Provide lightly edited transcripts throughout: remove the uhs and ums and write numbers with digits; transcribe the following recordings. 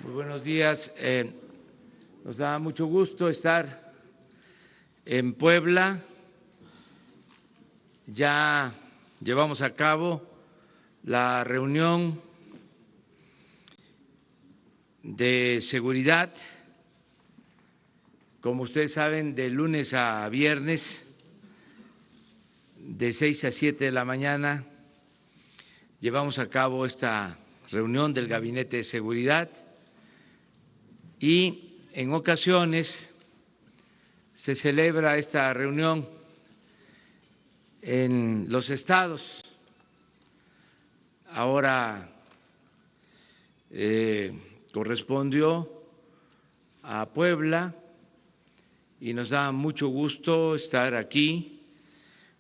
Muy buenos días. Nos da mucho gusto estar en Puebla. Ya llevamos a cabo la reunión de seguridad, como ustedes saben, de lunes a viernes, de 6 a 7 de la mañana, llevamos a cabo esta reunión del Gabinete de Seguridad y en ocasiones se celebra esta reunión en los estados. Ahora correspondió a Puebla y nos da mucho gusto estar aquí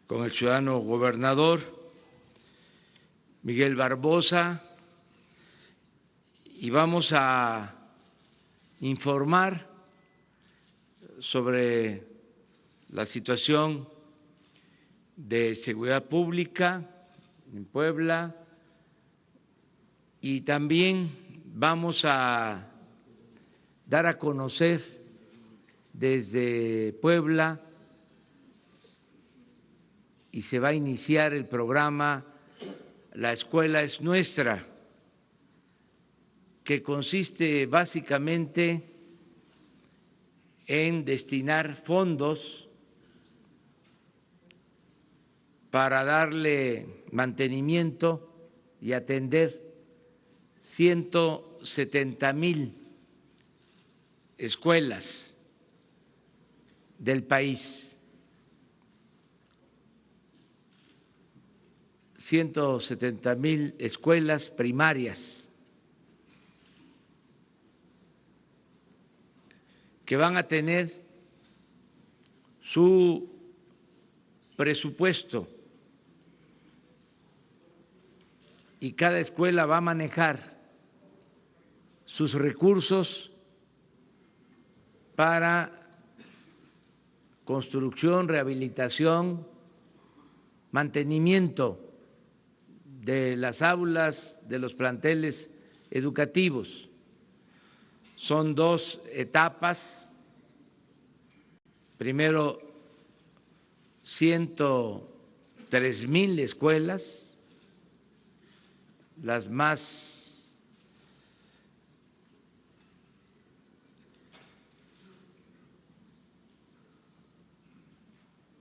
con el ciudadano gobernador Miguel Barbosa y vamos a informar sobre la situación de seguridad pública en Puebla y también vamos a dar a conocer desde Puebla y se va a iniciar el programa La Escuela es Nuestra, que consiste básicamente en destinar fondos para darle mantenimiento y atender 170,000 escuelas del país, 170,000 escuelas primarias que van a tener su presupuesto y cada escuela va a manejar sus recursos para construcción, rehabilitación, mantenimiento de las aulas, de los planteles educativos. Son dos etapas. Primero, 103,000 escuelas, las más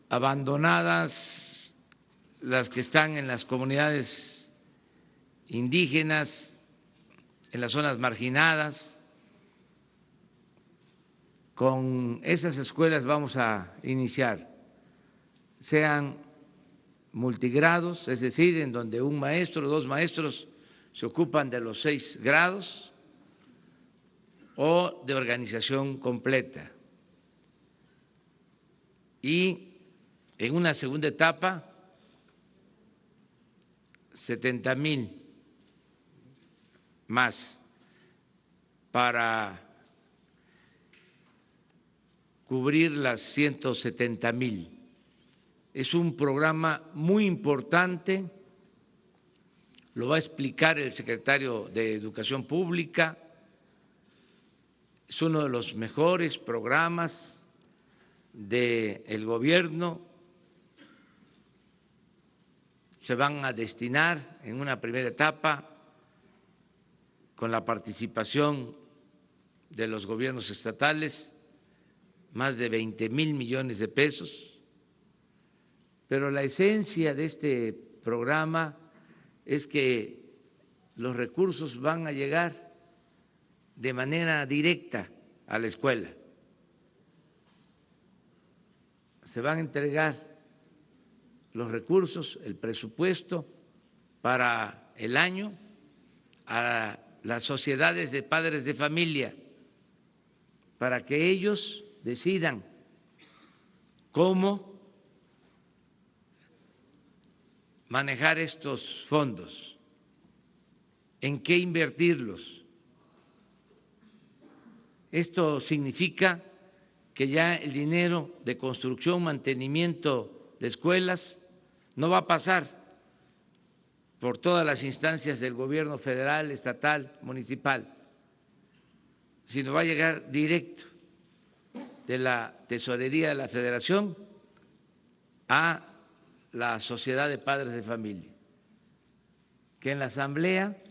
abandonadas, las que están en las comunidades indígenas, en las zonas marginadas. Con esas escuelas vamos a iniciar, sean multigrados, es decir, en donde un maestro o dos maestros se ocupan de los 6 grados, o de organización completa. Y en una segunda etapa, 70,000 más para cubrir las 170,000. Es un programa muy importante, lo va a explicar el secretario de Educación Pública, es uno de los mejores programas del gobierno. Se van a destinar en una primera etapa con la participación de los gobiernos estatales más de 20,000 millones de pesos, pero la esencia de este programa es que los recursos van a llegar de manera directa a la escuela. Se van a entregar los recursos, el presupuesto para el año a las sociedades de padres de familia para que ellos decidan cómo manejar estos fondos, en qué invertirlos. Esto significa que ya el dinero de construcción, mantenimiento de escuelas no va a pasar por todas las instancias del gobierno federal, estatal, municipal, sino va a llegar directo de la Tesorería de la Federación a la Sociedad de Padres de Familia, que en la Asamblea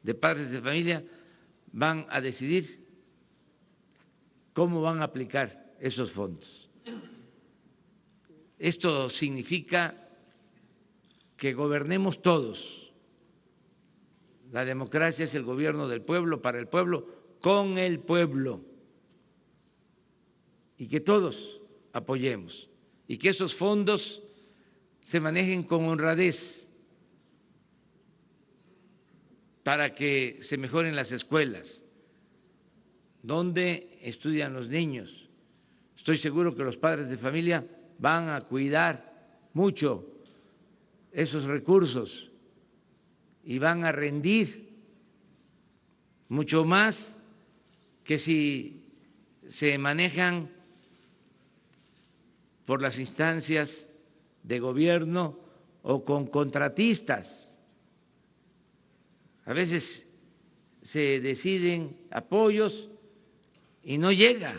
de Padres de Familia van a decidir cómo van a aplicar esos fondos. Esto significa que gobernemos todos. La democracia es el gobierno del pueblo, para el pueblo, con el pueblo. Y que todos apoyemos y que esos fondos se manejen con honradez para que se mejoren las escuelas donde estudian los niños. Estoy seguro que los padres de familia van a cuidar mucho esos recursos y van a rendir mucho más que si se manejan por las instancias de gobierno o con contratistas. A veces se deciden apoyos y no llega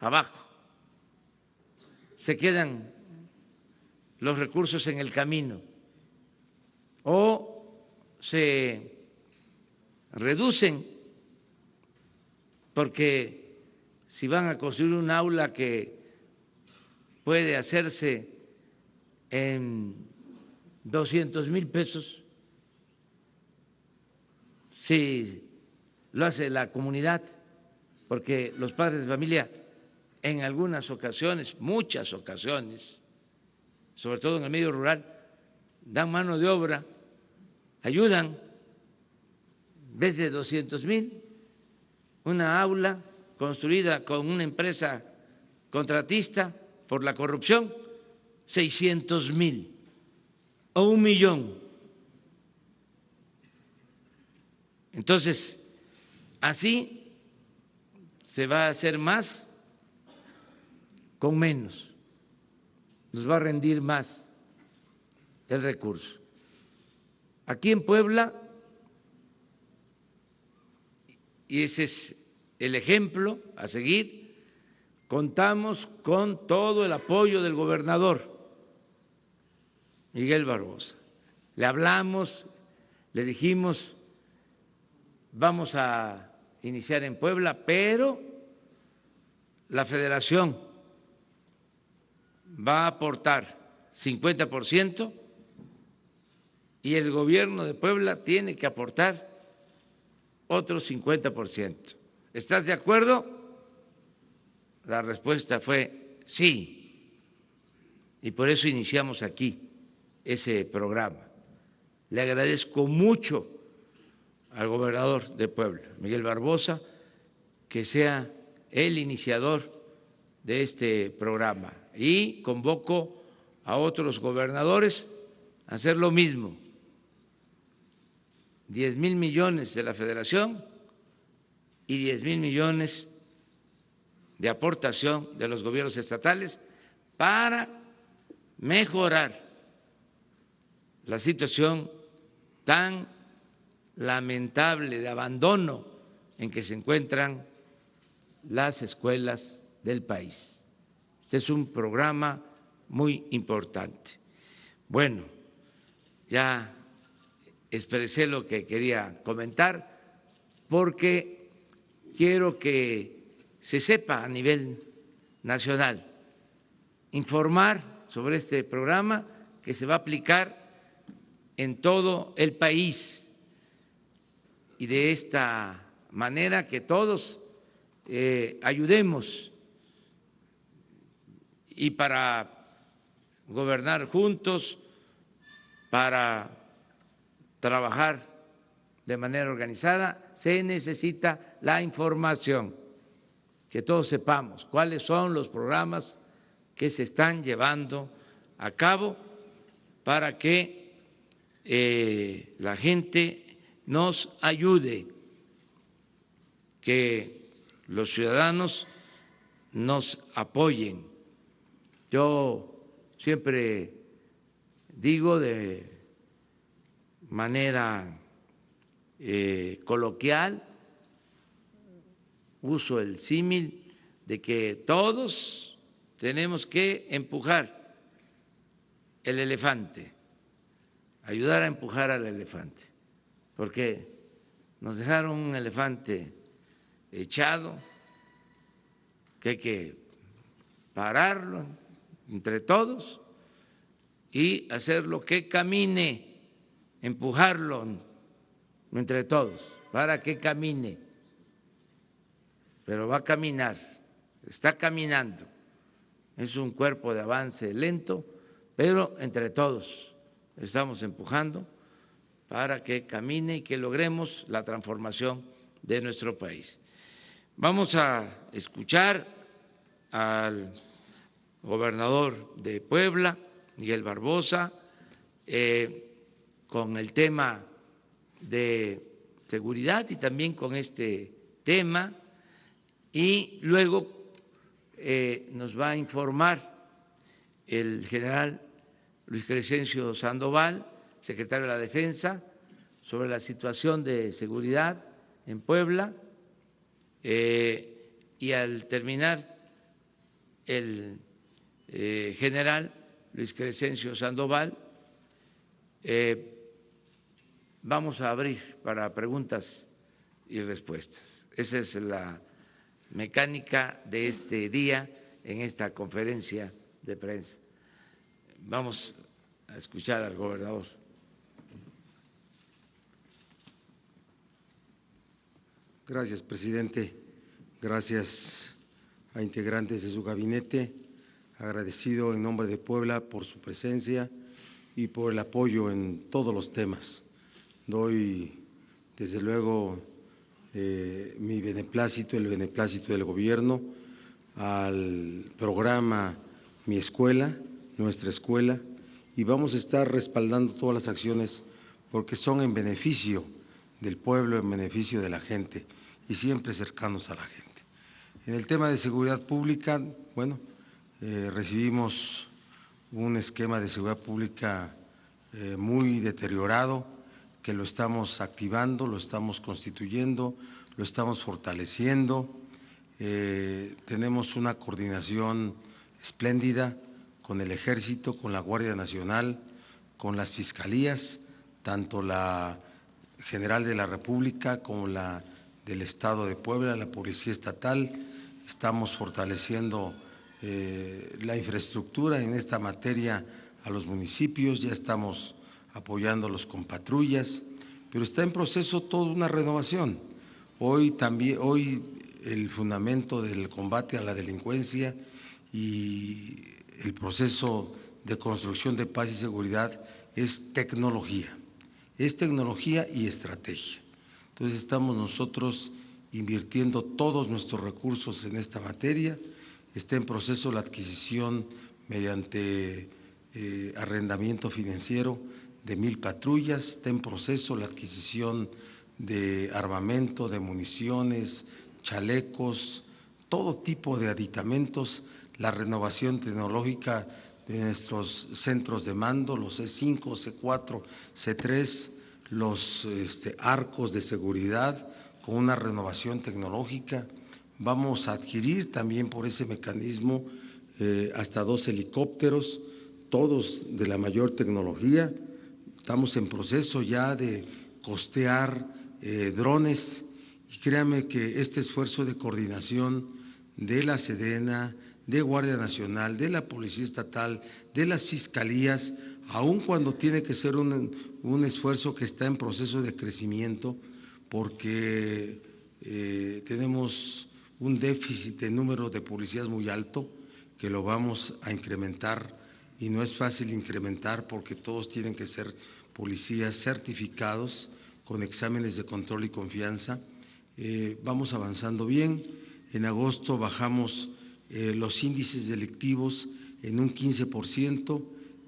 abajo, se quedan los recursos en el camino o se reducen, porque si van a construir un aula que puede hacerse en 200,000 pesos, si lo hace la comunidad, porque los padres de familia en algunas ocasiones, muchas ocasiones, sobre todo en el medio rural, dan mano de obra, ayudan, en vez de 200,000, una aula construida con una empresa contratista por la corrupción, 600,000 o 1,000,000. Entonces, así se va a hacer más con menos, nos va a rendir más el recurso. Aquí en Puebla, y ese es el ejemplo a seguir, contamos con todo el apoyo del gobernador Miguel Barbosa. Le hablamos, le dijimos, vamos a iniciar en Puebla, pero la Federación va a aportar 50% y el gobierno de Puebla tiene que aportar otro 50%. ¿Estás de acuerdo? La respuesta fue sí, y por eso iniciamos aquí ese programa. Le agradezco mucho al gobernador de Puebla, Miguel Barbosa, que sea el iniciador de este programa, y convoco a otros gobernadores a hacer lo mismo. 10,000 millones de la Federación y 10,000 millones de aportación de los gobiernos estatales para mejorar la situación tan lamentable de abandono en que se encuentran las escuelas del país. Este es un programa muy importante. Bueno, ya expresé lo que quería comentar porque quiero que se sepa a nivel nacional, informar sobre este programa que se va a aplicar en todo el país, y de esta manera que todos ayudemos, y para gobernar juntos, para trabajar de manera organizada, se necesita la información, que todos sepamos cuáles son los programas que se están llevando a cabo para que la gente nos ayude, que los ciudadanos nos apoyen. Yo siempre digo de manera coloquial uso el símil de que todos tenemos que empujar el elefante, ayudar a empujar al elefante, porque nos dejaron un elefante echado que hay que pararlo entre todos y hacerlo que camine, empujarlo entre todos para que camine, pero va a caminar, está caminando, es un cuerpo de avance lento, pero entre todos estamos empujando para que camine y que logremos la transformación de nuestro país. Vamos a escuchar al gobernador de Puebla, Miguel Barbosa, con el tema de seguridad y también con este tema, y luego nos va a informar el general Luis Crescencio Sandoval, secretario de la Defensa, sobre la situación de seguridad en Puebla, y al terminar el general Luis Crescencio Sandoval, vamos a abrir para preguntas y respuestas. Esa es la mecánica de este día en esta conferencia de prensa. Vamos a escuchar al gobernador. Gracias, presidente. Gracias a integrantes de su gabinete. Agradecido en nombre de Puebla por su presencia y por el apoyo en todos los temas. Doy, desde luego, mi beneplácito, el beneplácito del gobierno al programa Mi Escuela, Nuestra Escuela, y vamos a estar respaldando todas las acciones porque son en beneficio del pueblo, en beneficio de la gente y siempre cercanos a la gente. En el tema de seguridad pública, bueno, recibimos un esquema de seguridad pública muy deteriorado, que lo estamos activando, lo estamos constituyendo, lo estamos fortaleciendo. Tenemos una coordinación espléndida con el Ejército, con la Guardia Nacional, con las fiscalías, tanto la General de la República como la del Estado de Puebla, la Policía Estatal. Estamos fortaleciendo la infraestructura en esta materia a los municipios, ya estamos apoyándolos con patrullas, pero está en proceso toda una renovación. Hoy el fundamento del combate a la delincuencia y el proceso de construcción de paz y seguridad es tecnología y estrategia. Entonces estamos nosotros invirtiendo todos nuestros recursos en esta materia. Está en proceso la adquisición mediante arrendamiento financiero de 1,000 patrullas, está en proceso la adquisición de armamento, de municiones, chalecos, todo tipo de aditamentos, la renovación tecnológica de nuestros centros de mando, los C5, C4, C3, los arcos de seguridad con una renovación tecnológica. Vamos a adquirir también por ese mecanismo hasta 2 helicópteros, todos de la mayor tecnología. Estamos en proceso ya de costear drones y créame que este esfuerzo de coordinación de la Sedena, de Guardia Nacional, de la Policía Estatal, de las fiscalías, aun cuando tiene que ser un esfuerzo que está en proceso de crecimiento, porque tenemos un déficit de número de policías muy alto, que lo vamos a incrementar, y no es fácil incrementar porque todos tienen que ser policías certificados con exámenes de control y confianza. Vamos avanzando bien. En agosto bajamos los índices delictivos en un 15%,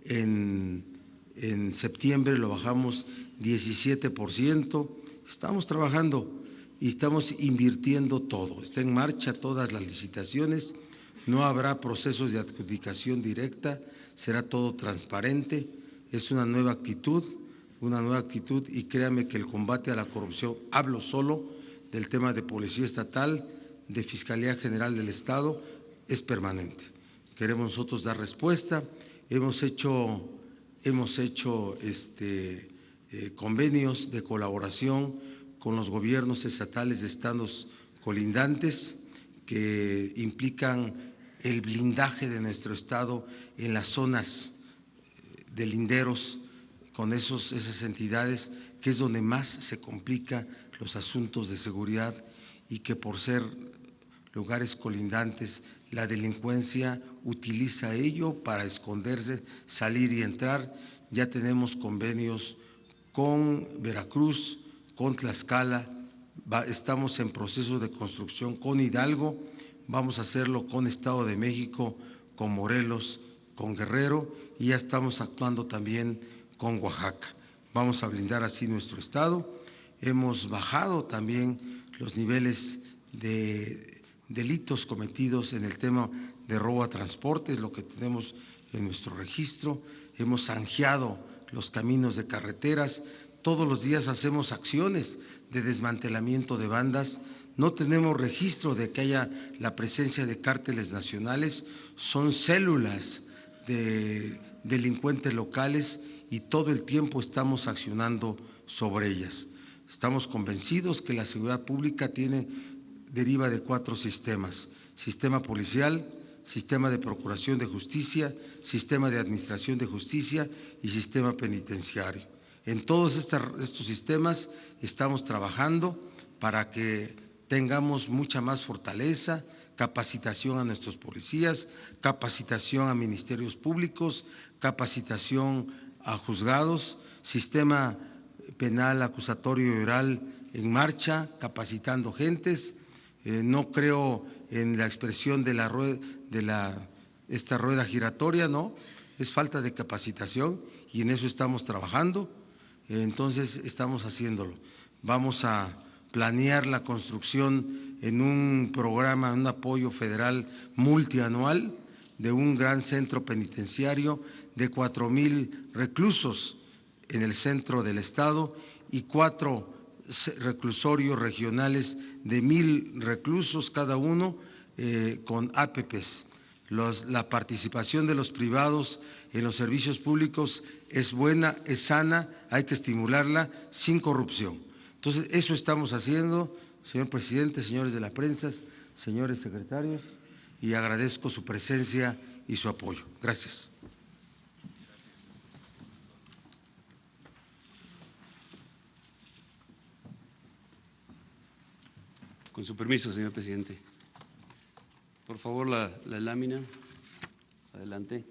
en septiembre lo bajamos 17%. Estamos trabajando y estamos invirtiendo todo. Está en marcha todas las licitaciones, no habrá procesos de adjudicación directa, será todo transparente. Es una nueva actitud y créame que el combate a la corrupción, hablo solo del tema de policía estatal, de Fiscalía General del Estado es permanente. Queremos nosotros dar respuesta. Hemos hecho convenios de colaboración con los gobiernos estatales de estados colindantes que implican el blindaje de nuestro estado en las zonas de linderos con esas entidades, que es donde más se complica los asuntos de seguridad y que por ser lugares colindantes la delincuencia utiliza ello para esconderse, salir y entrar. Ya tenemos convenios con Veracruz, con Tlaxcala, estamos en proceso de construcción con Hidalgo, vamos a hacerlo con Estado de México, con Morelos, con Guerrero, y ya estamos actuando también con Oaxaca. Vamos a blindar así nuestro estado. Hemos bajado también los niveles de delitos cometidos en el tema de robo a transportes, lo que tenemos en nuestro registro. Hemos zanjeado los caminos de carreteras. Todos los días hacemos acciones de desmantelamiento de bandas. No tenemos registro de que haya la presencia de cárteles nacionales, son células de delincuentes locales y todo el tiempo estamos accionando sobre ellas. Estamos convencidos que la seguridad pública deriva de 4 sistemas: sistema policial, sistema de procuración de justicia, sistema de administración de justicia y sistema penitenciario. En todos estos sistemas estamos trabajando para que tengamos mucha más fortaleza, capacitación a nuestros policías, capacitación a ministerios públicos, capacitación a juzgados, sistema penal acusatorio y oral en marcha, capacitando gentes. No creo en la expresión de esta rueda giratoria, no, es falta de capacitación y en eso estamos trabajando. Entonces estamos haciéndolo. Vamos a planear la construcción en un programa, un apoyo federal multianual de un gran centro penitenciario de 4,000 reclusos en el centro del estado y 4 reclusorios regionales de 1,000 reclusos cada uno con APPs. La participación de los privados en los servicios públicos es buena, es sana, hay que estimularla sin corrupción. Entonces, eso estamos haciendo, señor presidente, señores de la prensa, señores secretarios, y agradezco su presencia y su apoyo. Gracias. Con su permiso, señor presidente. Por favor, la lámina. Adelante.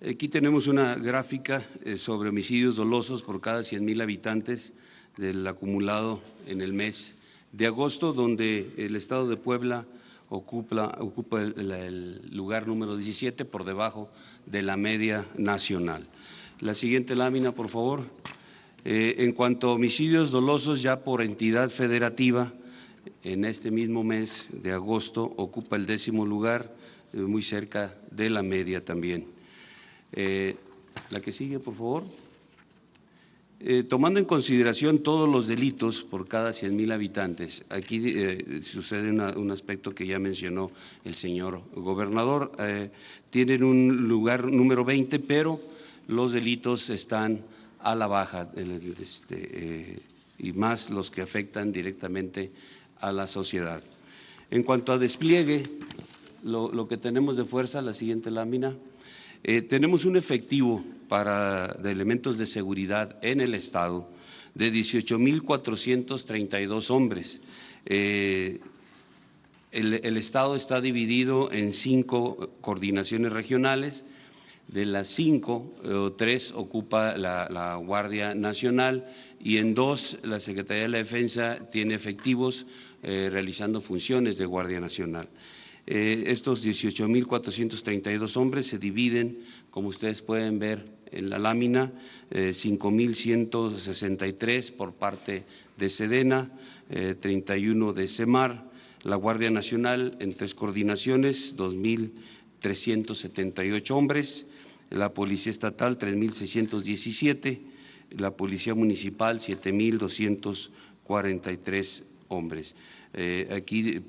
Aquí tenemos una gráfica sobre homicidios dolosos por cada 100,000 habitantes del acumulado en el mes de agosto, donde el estado de Puebla ocupa el lugar número 17 por debajo de la media nacional. La siguiente lámina, por favor. En cuanto a homicidios dolosos ya por entidad federativa, en este mismo mes de agosto ocupa el 10º lugar, muy cerca de la media también. La que sigue, por favor. Tomando en consideración todos los delitos por cada 100,000 habitantes, aquí sucede un aspecto que ya mencionó el señor gobernador. Tienen un lugar número 20, pero los delitos están a la baja, y más los que afectan directamente a la sociedad. En cuanto a despliegue, lo que tenemos de fuerza, la siguiente lámina, tenemos un efectivo de elementos de seguridad en el estado de 18,432 hombres. El estado está dividido en 5 coordinaciones regionales. De las 5, 3 ocupa la Guardia Nacional y en 2 la Secretaría de la Defensa tiene efectivos realizando funciones de Guardia Nacional. Estos 18,432 hombres se dividen, como ustedes pueden ver en la lámina, 5,163 por parte de Sedena, 31 de Semar, la Guardia Nacional en 3 coordinaciones, 2,378 hombres, la Policía Estatal 3,617, la Policía Municipal 7,243 hombres. Aquí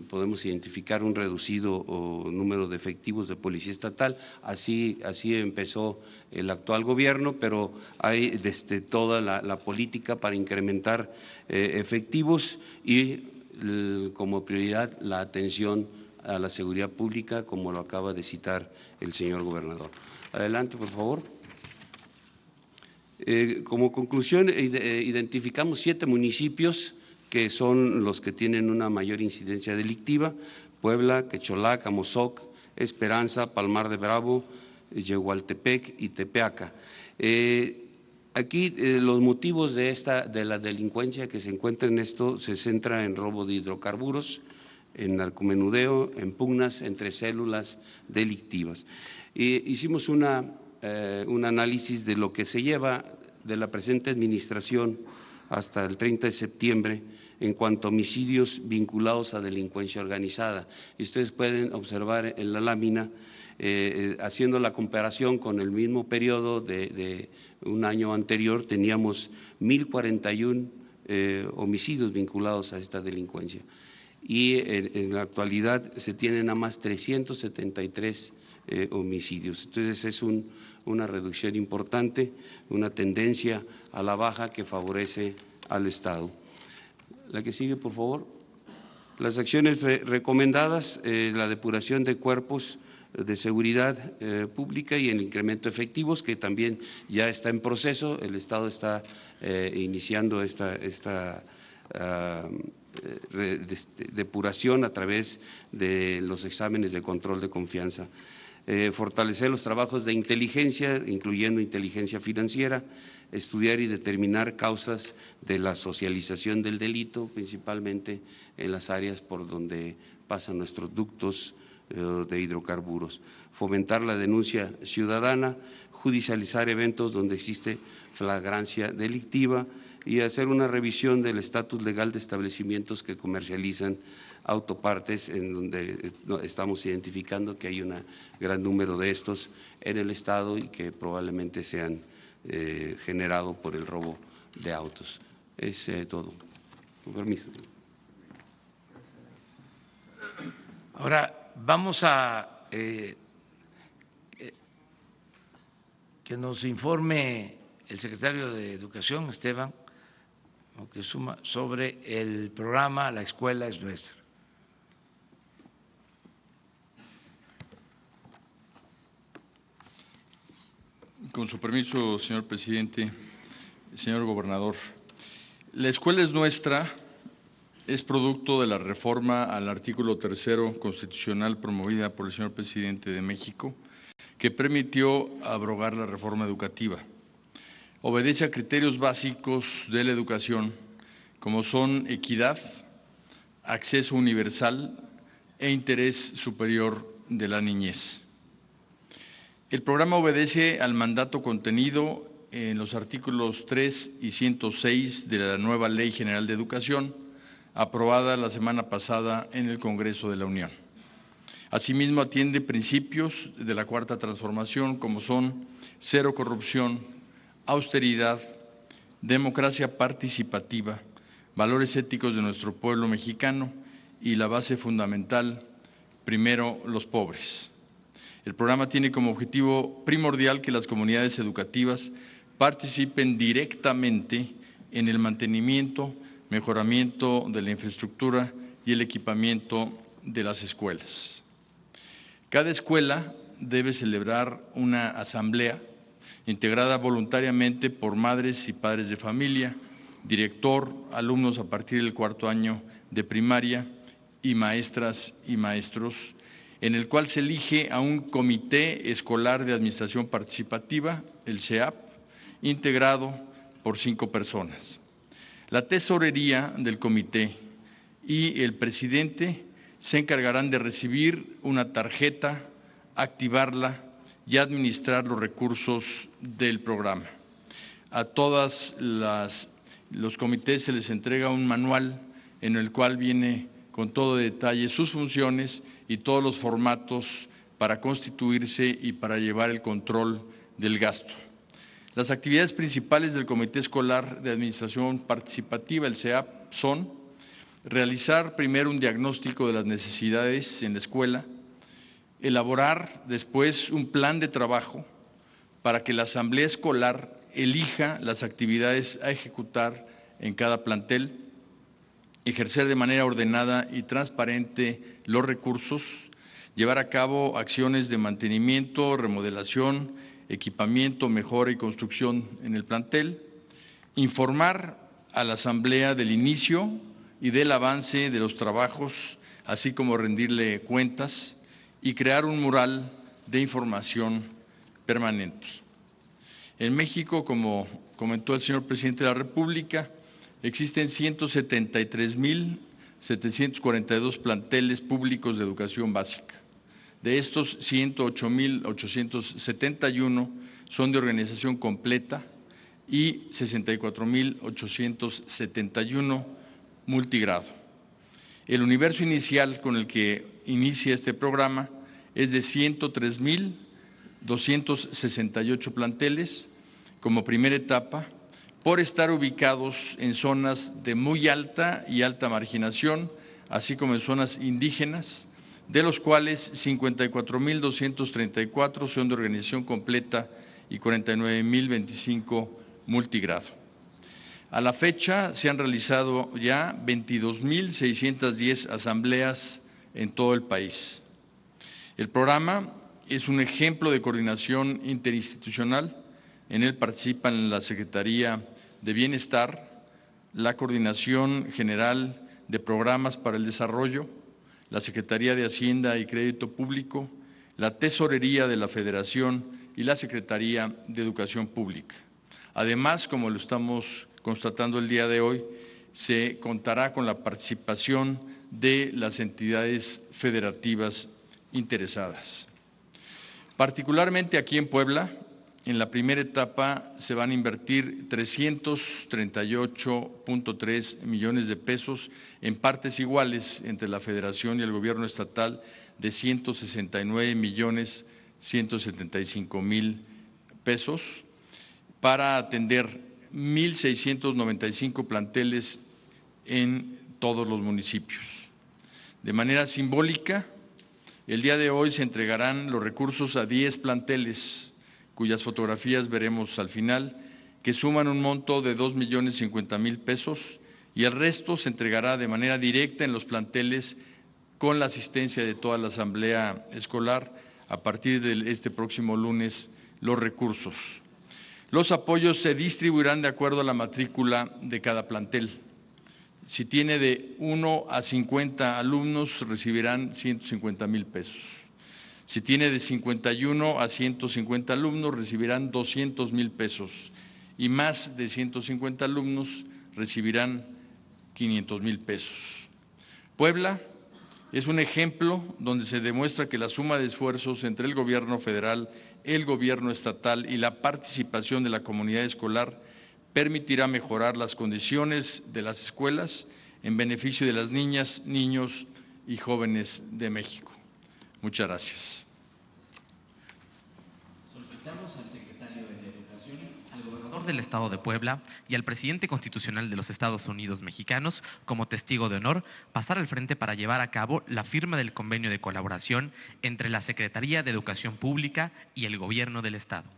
podemos identificar un reducido número de efectivos de Policía Estatal, así empezó el actual gobierno, pero hay desde toda la política para incrementar efectivos y como prioridad la atención a la seguridad pública, como lo acaba de citar el señor gobernador. Adelante, por favor. Como conclusión, identificamos 7 municipios que son los que tienen una mayor incidencia delictiva: Puebla, Quecholac, Amozoc, Esperanza, Palmar de Bravo, Yehualtepec y Tepeaca. Aquí los motivos de la delincuencia que se encuentra en esto se centra en robo de hidrocarburos, en narcomenudeo, en pugnas entre células delictivas. Hicimos un análisis de lo que se lleva de la presente administración hasta el 30 de septiembre en cuanto a homicidios vinculados a delincuencia organizada. Y ustedes pueden observar en la lámina, haciendo la comparación con el mismo periodo de un año anterior, teníamos 1.041 homicidios vinculados a esta delincuencia. Y en la actualidad se tienen nada más 373 homicidios. Entonces es una reducción importante, una tendencia a la baja que favorece al Estado. La que sigue, por favor. Las acciones recomendadas, la depuración de cuerpos de seguridad pública y el incremento de efectivos, que también ya está en proceso. El Estado está iniciando esta depuración a través de los exámenes de control de confianza. Fortalecer los trabajos de inteligencia, incluyendo inteligencia financiera, estudiar y determinar causas de la socialización del delito, principalmente en las áreas por donde pasan nuestros ductos de hidrocarburos. Fomentar la denuncia ciudadana, judicializar eventos donde existe flagrancia delictiva y hacer una revisión del estatus legal de establecimientos que comercializan autopartes, en donde estamos identificando que hay un gran número de estos en el Estado y que probablemente sean generado por el robo de autos. Es todo. Con permiso. Ahora vamos a que nos informe el secretario de Educación, Esteban Moctezuma, sobre el programa La Escuela es Nuestra. Con su permiso, señor presidente, señor gobernador, la escuela es nuestra es producto de la reforma al artículo 3 constitucional promovida por el señor presidente de México, que permitió abrogar la reforma educativa. Obedece a criterios básicos de la educación, como son equidad, acceso universal e interés superior de la niñez. El programa obedece al mandato contenido en los artículos 3 y 106 de la nueva Ley General de Educación, aprobada la semana pasada en el Congreso de la Unión. Asimismo, atiende principios de la Cuarta Transformación, como son cero corrupción, austeridad, democracia participativa, valores éticos de nuestro pueblo mexicano y la base fundamental, primero los pobres. El programa tiene como objetivo primordial que las comunidades educativas participen directamente en el mantenimiento, mejoramiento de la infraestructura y el equipamiento de las escuelas. Cada escuela debe celebrar una asamblea integrada voluntariamente por madres y padres de familia, director, alumnos a partir del 4º año de primaria y maestras y maestros, en el cual se elige a un comité escolar de administración participativa, el CEAP, integrado por 5 personas. La tesorería del comité y el presidente se encargarán de recibir una tarjeta, activarla y administrar los recursos del programa. A todos los comités se les entrega un manual en el cual viene con todo detalle sus funciones y todos los formatos para constituirse y para llevar el control del gasto. Las actividades principales del Comité Escolar de Administración Participativa, el CEAP, son realizar primero un diagnóstico de las necesidades en la escuela, elaborar después un plan de trabajo para que la asamblea escolar elija las actividades a ejecutar en cada plantel, ejercer de manera ordenada y transparente los recursos, llevar a cabo acciones de mantenimiento, remodelación, equipamiento, mejora y construcción en el plantel, informar a la asamblea del inicio y del avance de los trabajos, así como rendirle cuentas y crear un mural de información permanente. En México, como comentó el señor presidente de la República, existen 173,742 planteles públicos de educación básica. De estos, 108,871 son de organización completa y 64,871 multigrado. El universo inicial con el que inicia este programa es de 103,268 planteles como primera etapa, por estar ubicados en zonas de muy alta y alta marginación, así como en zonas indígenas, de los cuales 54,234 son de organización completa y 49,025 multigrado. A la fecha se han realizado ya 22,610 asambleas en todo el país. El programa es un ejemplo de coordinación interinstitucional. En él participan la Secretaría de Bienestar, la Coordinación General de Programas para el Desarrollo, la Secretaría de Hacienda y Crédito Público, la Tesorería de la Federación y la Secretaría de Educación Pública. Además, como lo estamos constatando el día de hoy, se contará con la participación de las entidades federativas interesadas. Particularmente aquí en Puebla, en la primera etapa se van a invertir 338.3 millones de pesos en partes iguales entre la Federación y el Gobierno estatal de 169,175,000 pesos para atender 1,695 planteles en todos los municipios. De manera simbólica, el día de hoy se entregarán los recursos a 10 planteles, cuyas fotografías veremos al final, que suman un monto de 2,050,000 pesos, y el resto se entregará de manera directa en los planteles con la asistencia de toda la asamblea escolar a partir de este próximo lunes los recursos. Los apoyos se distribuirán de acuerdo a la matrícula de cada plantel. Si tiene de 1 a 50 alumnos, recibirán 150,000 pesos. Si tiene de 51 a 150 alumnos, recibirán 200,000 pesos. Y más de 150 alumnos recibirán 500,000 pesos. Puebla es un ejemplo donde se demuestra que la suma de esfuerzos entre el Gobierno federal, el Gobierno estatal y la participación de la comunidad escolar permitirá mejorar las condiciones de las escuelas en beneficio de las niñas, niños y jóvenes de México. Muchas gracias. Solicitamos al secretario de Educación, al gobernador del Estado de Puebla y al presidente constitucional de los Estados Unidos mexicanos como testigo de honor pasar al frente para llevar a cabo la firma del convenio de colaboración entre la Secretaría de Educación Pública y el Gobierno del Estado.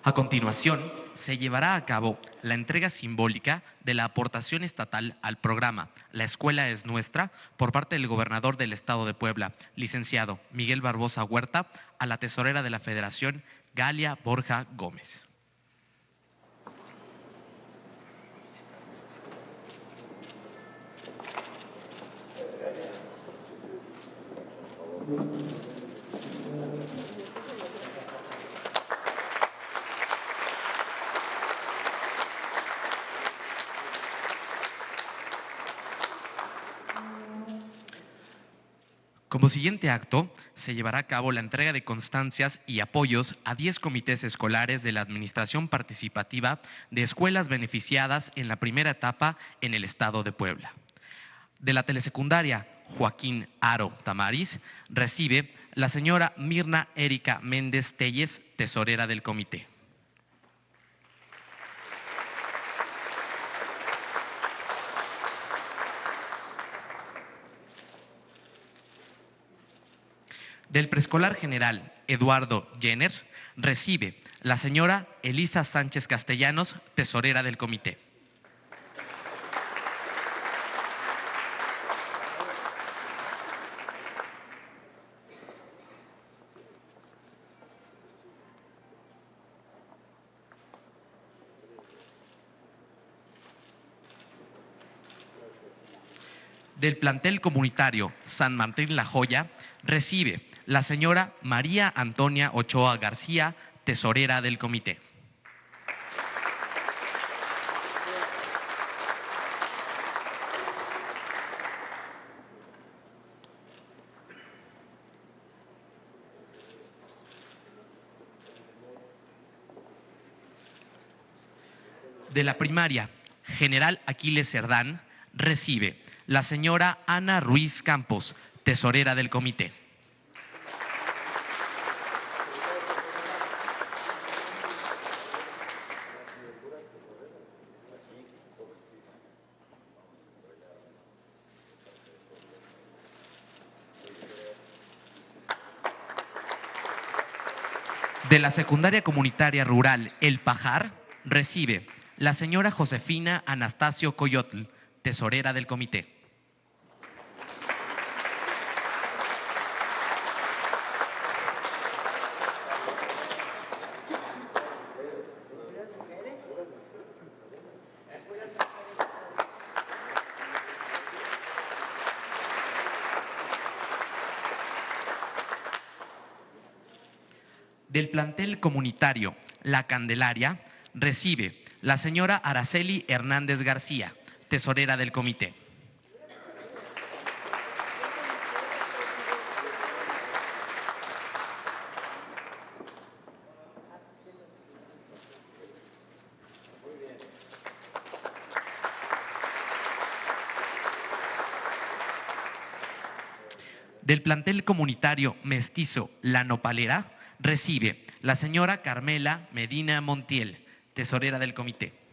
A continuación, se llevará a cabo la entrega simbólica de la aportación estatal al programa La Escuela es Nuestra por parte del gobernador del Estado de Puebla, licenciado Miguel Barbosa Huerta, a la tesorera de la Federación, Galia Borja Gómez. Como siguiente acto, se llevará a cabo la entrega de constancias y apoyos a 10 comités escolares de la Administración Participativa de escuelas beneficiadas en la primera etapa en el Estado de Puebla. De la telesecundaria Joaquín Aro Tamariz, recibe la señora Mirna Erika Méndez Telles, tesorera del comité. Del preescolar general Eduardo Jenner, recibe la señora Elisa Sánchez Castellanos, tesorera del comité. Del plantel comunitario San Martín La Joya, recibe la señora María Antonia Ochoa García, tesorera del comité. De la primaria General Aquiles Cerdán, recibe la señora Ana Ruiz Campos, tesorera del comité. De la secundaria comunitaria rural El Pajar, recibe la señora Josefina Anastasio Coyotl, tesorera del comité. Del plantel comunitario La Candelaria, recibe la señora Araceli Hernández García, tesorera del comité. Del plantel comunitario mestizo La Nopalera, recibe la señora Carmela Medina Montiel, tesorera del comité.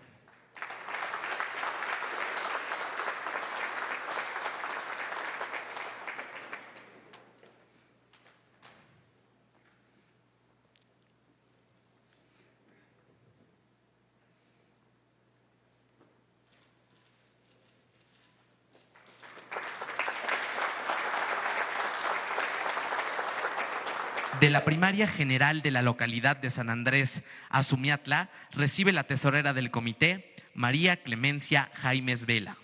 De la primaria general de la localidad de San Andrés Azumiatla, recibe la tesorera del comité, María Clemencia Jaimes Vela.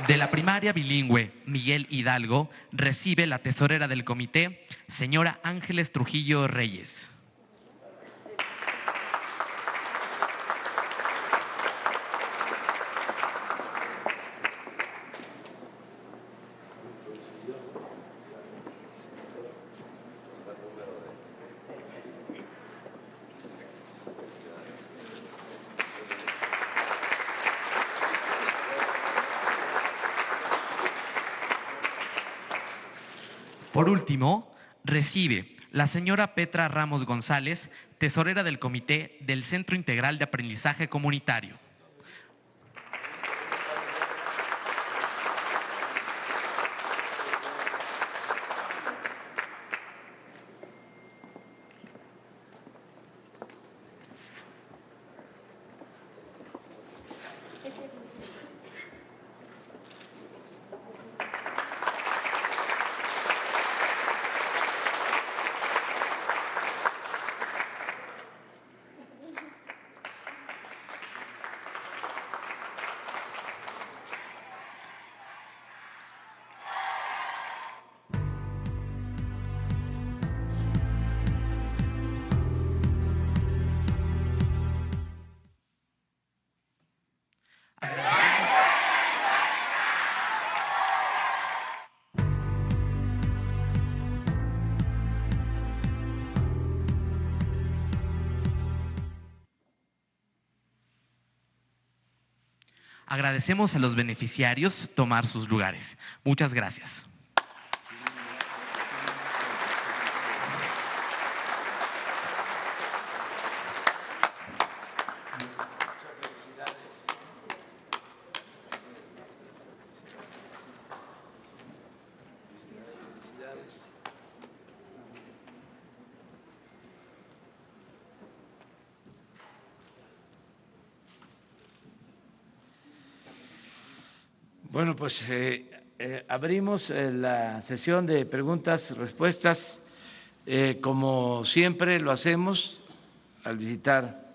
De la primaria bilingüe Miguel Hidalgo, recibe la tesorera del comité, señora Ángeles Trujillo Reyes. Por último, recibe la señora Petra Ramos González, tesorera del Comité del Centro Integral de Aprendizaje Comunitario. Agradecemos a los beneficiarios tomar sus lugares. Muchas gracias. Bueno, pues abrimos la sesión de preguntas-respuestas. Como siempre lo hacemos al visitar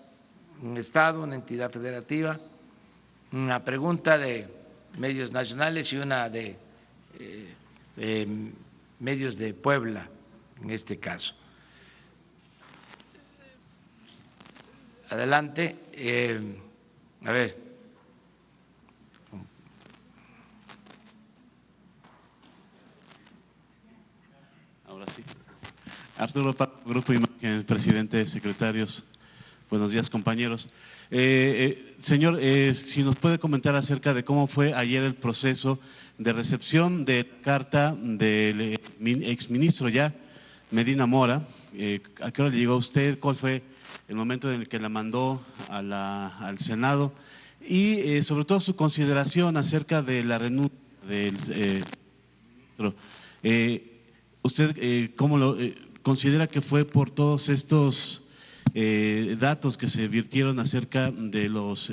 un estado, una entidad federativa, una pregunta de medios nacionales y una de medios de Puebla, en este caso. Adelante. A ver. Arturo Parra, Grupo Imagen, presidente, secretarios. Buenos días, compañeros. Señor, si nos puede comentar acerca de cómo fue ayer el proceso de recepción de carta del exministro ya, Medina Mora. ¿A qué hora le llegó a usted? ¿Cuál fue el momento en el que la mandó al Senado? Y sobre todo su consideración acerca de la renuncia del ministro. ¿Usted cómo lo considera que fue por todos estos datos que se virtieron acerca de los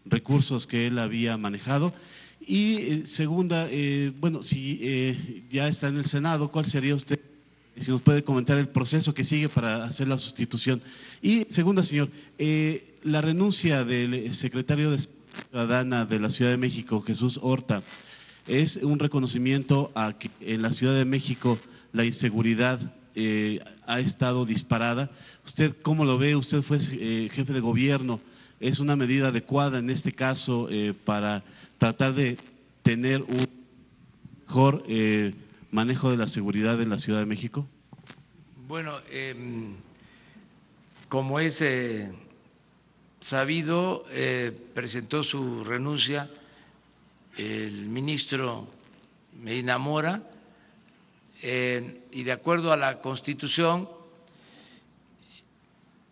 recursos que él había manejado? Y segunda, bueno, si ya está en el Senado, ¿cuál sería usted, si nos puede comentar el proceso que sigue para hacer la sustitución? Y segunda, señor, la renuncia del secretario de Ciudadana de la Ciudad de México, Jesús Horta, es un reconocimiento a que en la Ciudad de México la inseguridad ha estado disparada. ¿Usted cómo lo ve? Usted fue jefe de gobierno. ¿Es una medida adecuada en este caso para tratar de tener un mejor manejo de la seguridad en la Ciudad de México? Bueno, como es sabido, presentó su renuncia el ministro Medina Mora, y de acuerdo a la Constitución,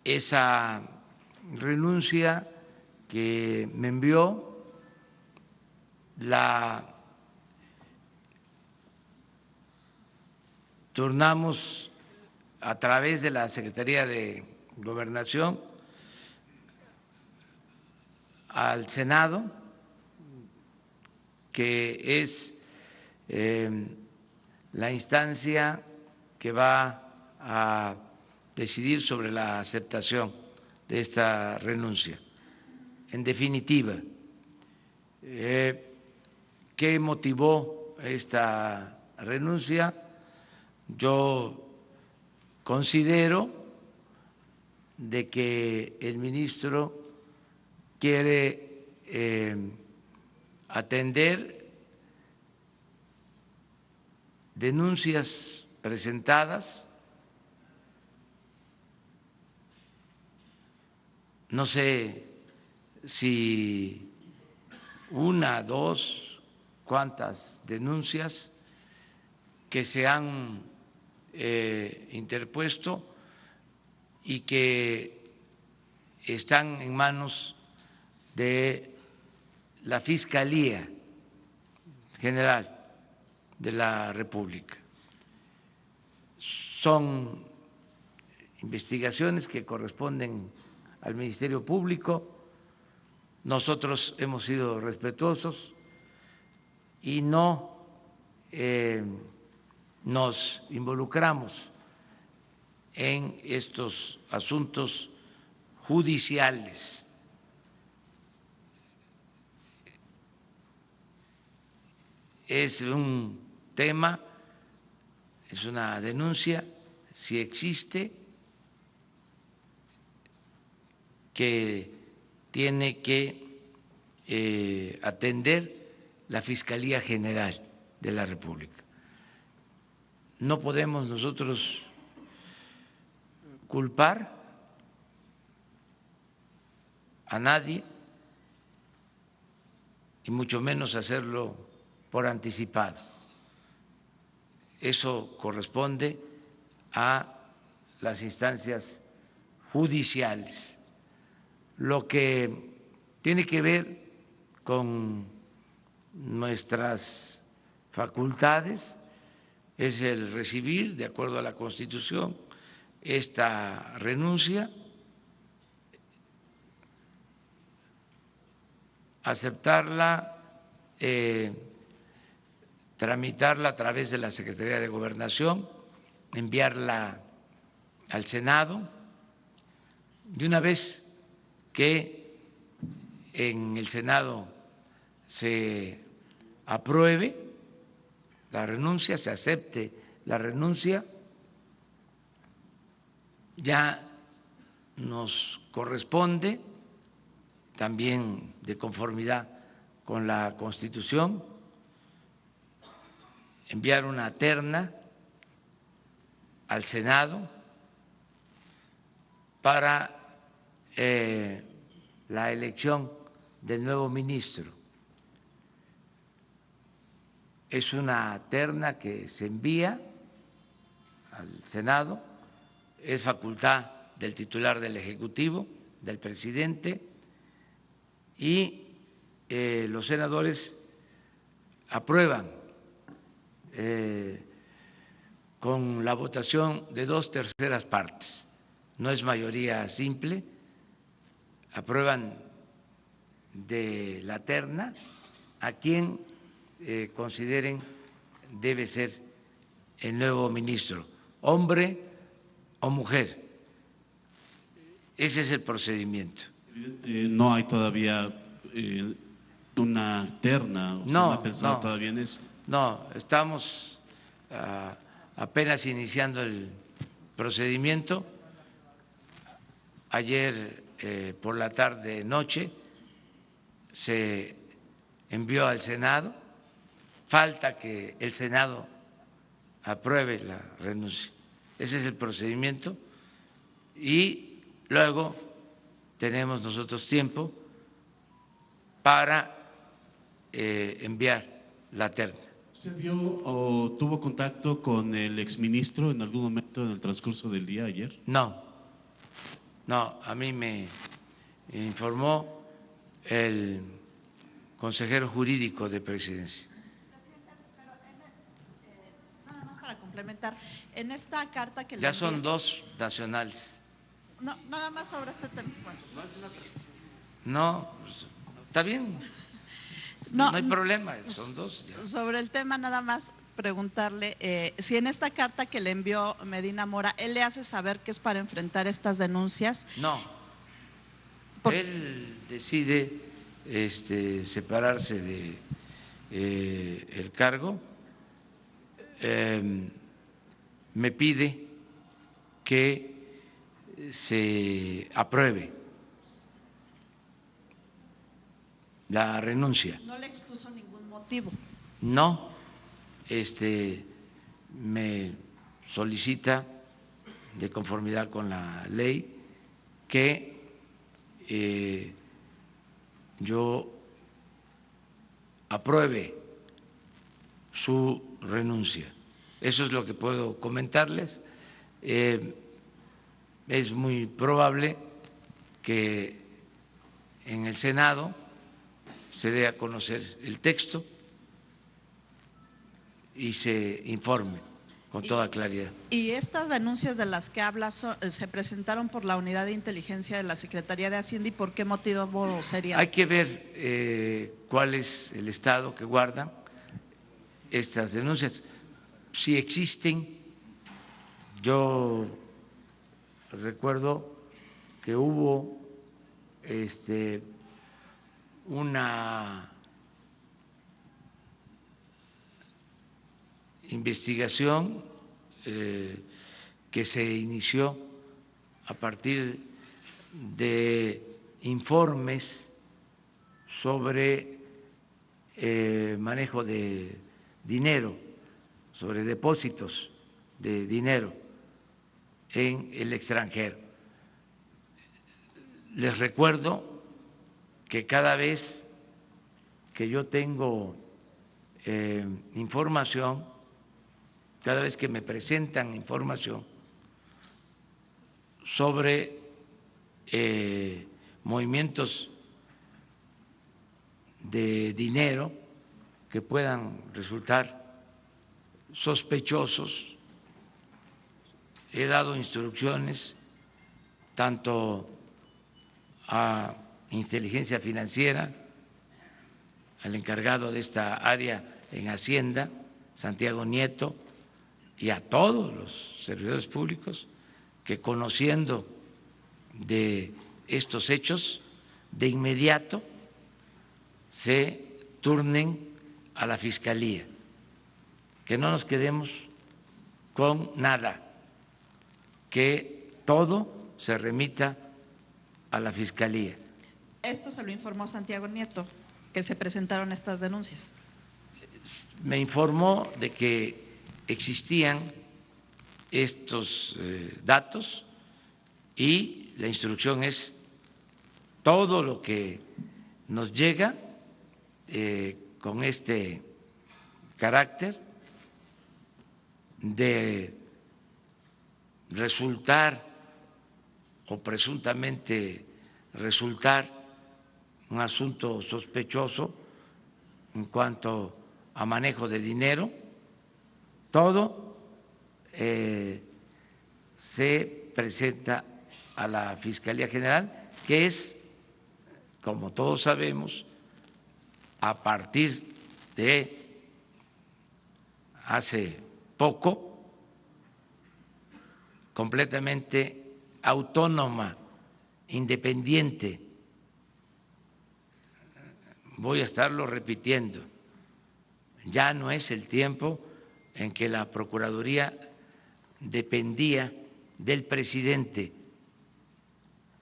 esa renuncia que me envió la turnamos a través de la Secretaría de Gobernación al Senado, que es la instancia que va a decidir sobre la aceptación de esta renuncia. En definitiva, ¿qué motivó esta renuncia? Yo considero de que el ministro quiere atender denuncias presentadas, no sé si una, dos, cuántas denuncias que se han interpuesto y que están en manos de la Fiscalía General de la República. Son investigaciones que corresponden al Ministerio Público. Nosotros hemos sido respetuosos y no nos involucramos en estos asuntos judiciales. Es un tema, es una denuncia, si existe, que tiene que atender la Fiscalía General de la República. No podemos nosotros culpar a nadie y mucho menos hacerlo por anticipado. Eso corresponde a las instancias judiciales. Lo que tiene que ver con nuestras facultades es el recibir, de acuerdo a la Constitución, esta renuncia, aceptarla, tramitarla a través de la Secretaría de Gobernación, enviarla al Senado. De una vez que en el Senado se apruebe la renuncia, se acepte la renuncia, ya nos corresponde, también de conformidad con la Constitución, enviar una terna al Senado para la elección del nuevo ministro. Es una terna que se envía al Senado, es facultad del titular del Ejecutivo, del presidente, y los senadores aprueban con la votación de 2/3 partes, no es mayoría simple, aprueban de la terna a quien consideren debe ser el nuevo ministro, hombre o mujer. Ese es el procedimiento. No hay todavía una terna, ¿usted no ha pensado todavía en eso? No, estamos apenas iniciando el procedimiento. Ayer por la tarde noche se envió al Senado, falta que el Senado apruebe la renuncia. Ese es el procedimiento y luego tenemos nosotros tiempo para enviar la terna. ¿Usted vio o tuvo contacto con el exministro en algún momento en el transcurso del día ayer? No, a mí me informó el consejero jurídico de Presidencia. Nada más para complementar, en esta carta que ya son 2 nacionales. No, nada más sobre este tema. Bueno. No, está bien. No hay problema, son 2. Ya. Sobre el tema, nada más preguntarle si en esta carta que le envió Medina Mora, él le hace saber que es para enfrentar estas denuncias. No, él decide separarse de el cargo, me pide que se apruebe la renuncia. No le expuso ningún motivo. No, me solicita de conformidad con la ley que yo apruebe su renuncia. Eso es lo que puedo comentarles. Es muy probable que en el Senado se dé a conocer el texto y se informe con toda claridad. ¿Y estas denuncias de las que hablas se presentaron por la Unidad de Inteligencia de la Secretaría de Hacienda y por qué motivo sería? Hay que ver cuál es el estado que guardan estas denuncias. Si existen, yo recuerdo que hubo una investigación que se inició a partir de informes sobre manejo de dinero, sobre depósitos de dinero en el extranjero. Les recuerdo que cada vez que yo tengo información, cada vez que me presentan información sobre movimientos de dinero que puedan resultar sospechosos, he dado instrucciones tanto a Inteligencia Financiera, al encargado de esta área en Hacienda, Santiago Nieto, y a todos los servidores públicos que, conociendo de estos hechos, de inmediato se turnen a la Fiscalía, que no nos quedemos con nada, que todo se remita a la Fiscalía. Esto se lo informó Santiago Nieto, que se presentaron estas denuncias. Me informó de que existían estos datos y la instrucción es todo lo que nos llega con este carácter de resultar o presuntamente resultar un asunto sospechoso en cuanto a manejo de dinero, todo se presenta a la Fiscalía General, que es, como todos sabemos, a partir de hace poco, completamente autónoma, independiente. Voy a estarlo repitiendo. Ya no es el tiempo en que la Procuraduría dependía del presidente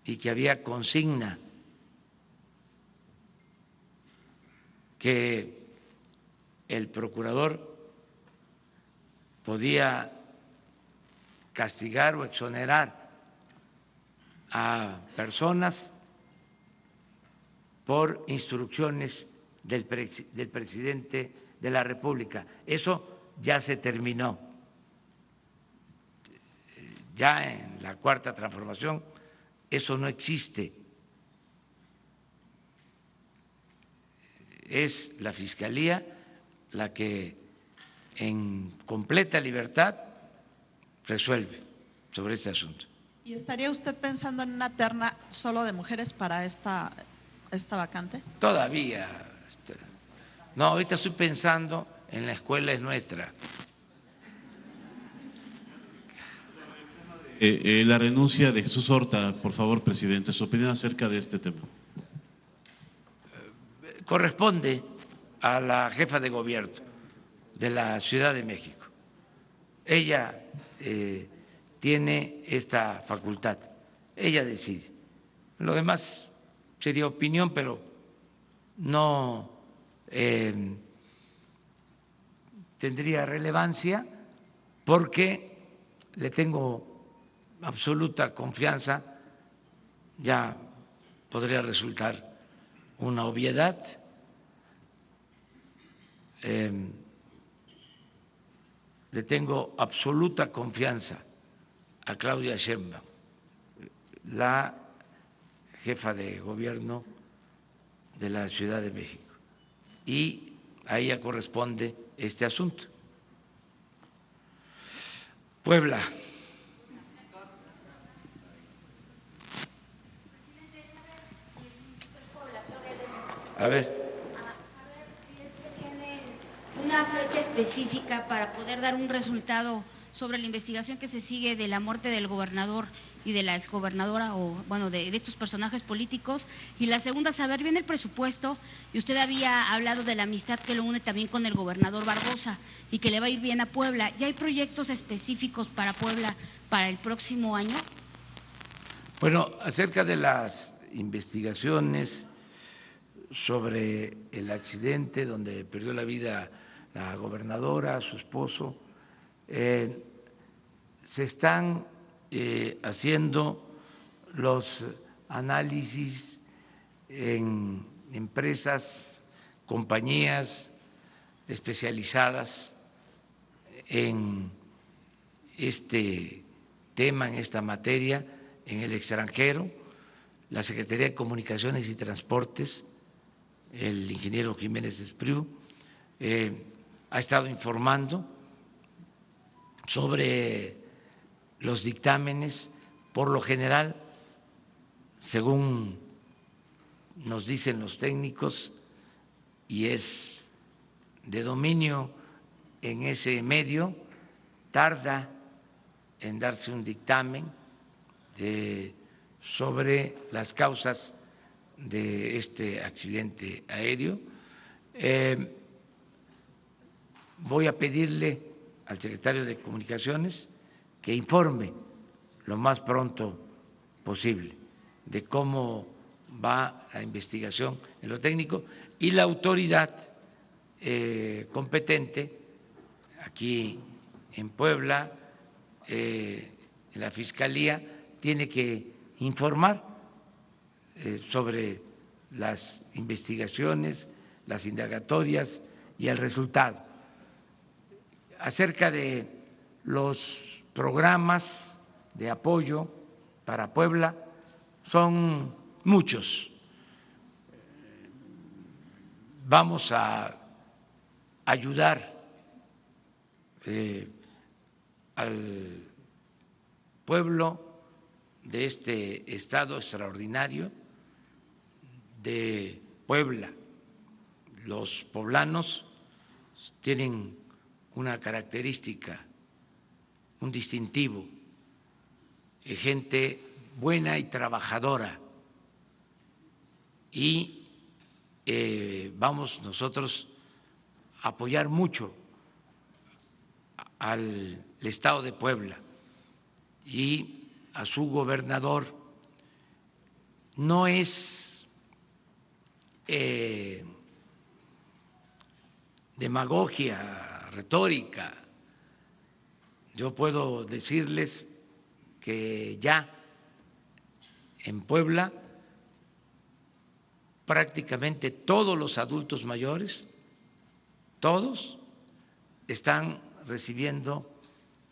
y que había consigna, que el procurador podía castigar o exonerar a personas por instrucciones del presidente de la República. Eso ya se terminó. Ya en la Cuarta Transformación eso no existe. Es la Fiscalía la que en completa libertad resuelve sobre este asunto. ¿Y estaría usted pensando en una terna solo de mujeres para esta vacante? Todavía. No, ahorita estoy pensando en La Escuela es Nuestra. La renuncia de Jesús Horta, por favor, presidente, su opinión acerca de este tema. Corresponde a la jefa de gobierno de la Ciudad de México. Ella tiene esta facultad, ella decide. Lo demás sería opinión, pero no tendría relevancia porque le tengo absoluta confianza. Ya podría resultar una obviedad, le tengo absoluta confianza a Claudia Sheinbaum, la jefa de gobierno de la Ciudad de México, y a ella corresponde este asunto. Puebla. A ver. Si es que tienen una fecha específica para poder dar un resultado sobre la investigación que se sigue de la muerte del gobernador y de la exgobernadora, o bueno, de estos personajes políticos. Y la segunda, saber bien el presupuesto, y usted había hablado de la amistad que lo une también con el gobernador Barbosa y que le va a ir bien a Puebla. ¿Ya hay proyectos específicos para Puebla para el próximo año? Bueno, acerca de las investigaciones sobre el accidente donde perdió la vida la gobernadora, su esposo, se están haciendo los análisis en empresas, compañías especializadas en este tema, en esta materia, en el extranjero. La Secretaría de Comunicaciones y Transportes, el ingeniero Jiménez Espriu, ha estado informando sobre los dictámenes. Por lo general, según nos dicen los técnicos, y es de dominio en ese medio, tarda en darse un dictamen sobre las causas de este accidente aéreo. Voy a pedirle al secretario de Comunicaciones que informe lo más pronto posible de cómo va la investigación en lo técnico, y la autoridad competente aquí en Puebla, en la Fiscalía, tiene que informar sobre las investigaciones, las indagatorias y el resultado. Acerca de los programas de apoyo para Puebla, son muchos. Vamos a ayudar al pueblo de este estado extraordinario de Puebla. Los poblanos tienen una característica, un distintivo, gente buena y trabajadora, y vamos nosotros a apoyar mucho al estado de Puebla y a su gobernador. No es demagogia, retórica. Yo puedo decirles que ya en Puebla prácticamente todos los adultos mayores, todos, están recibiendo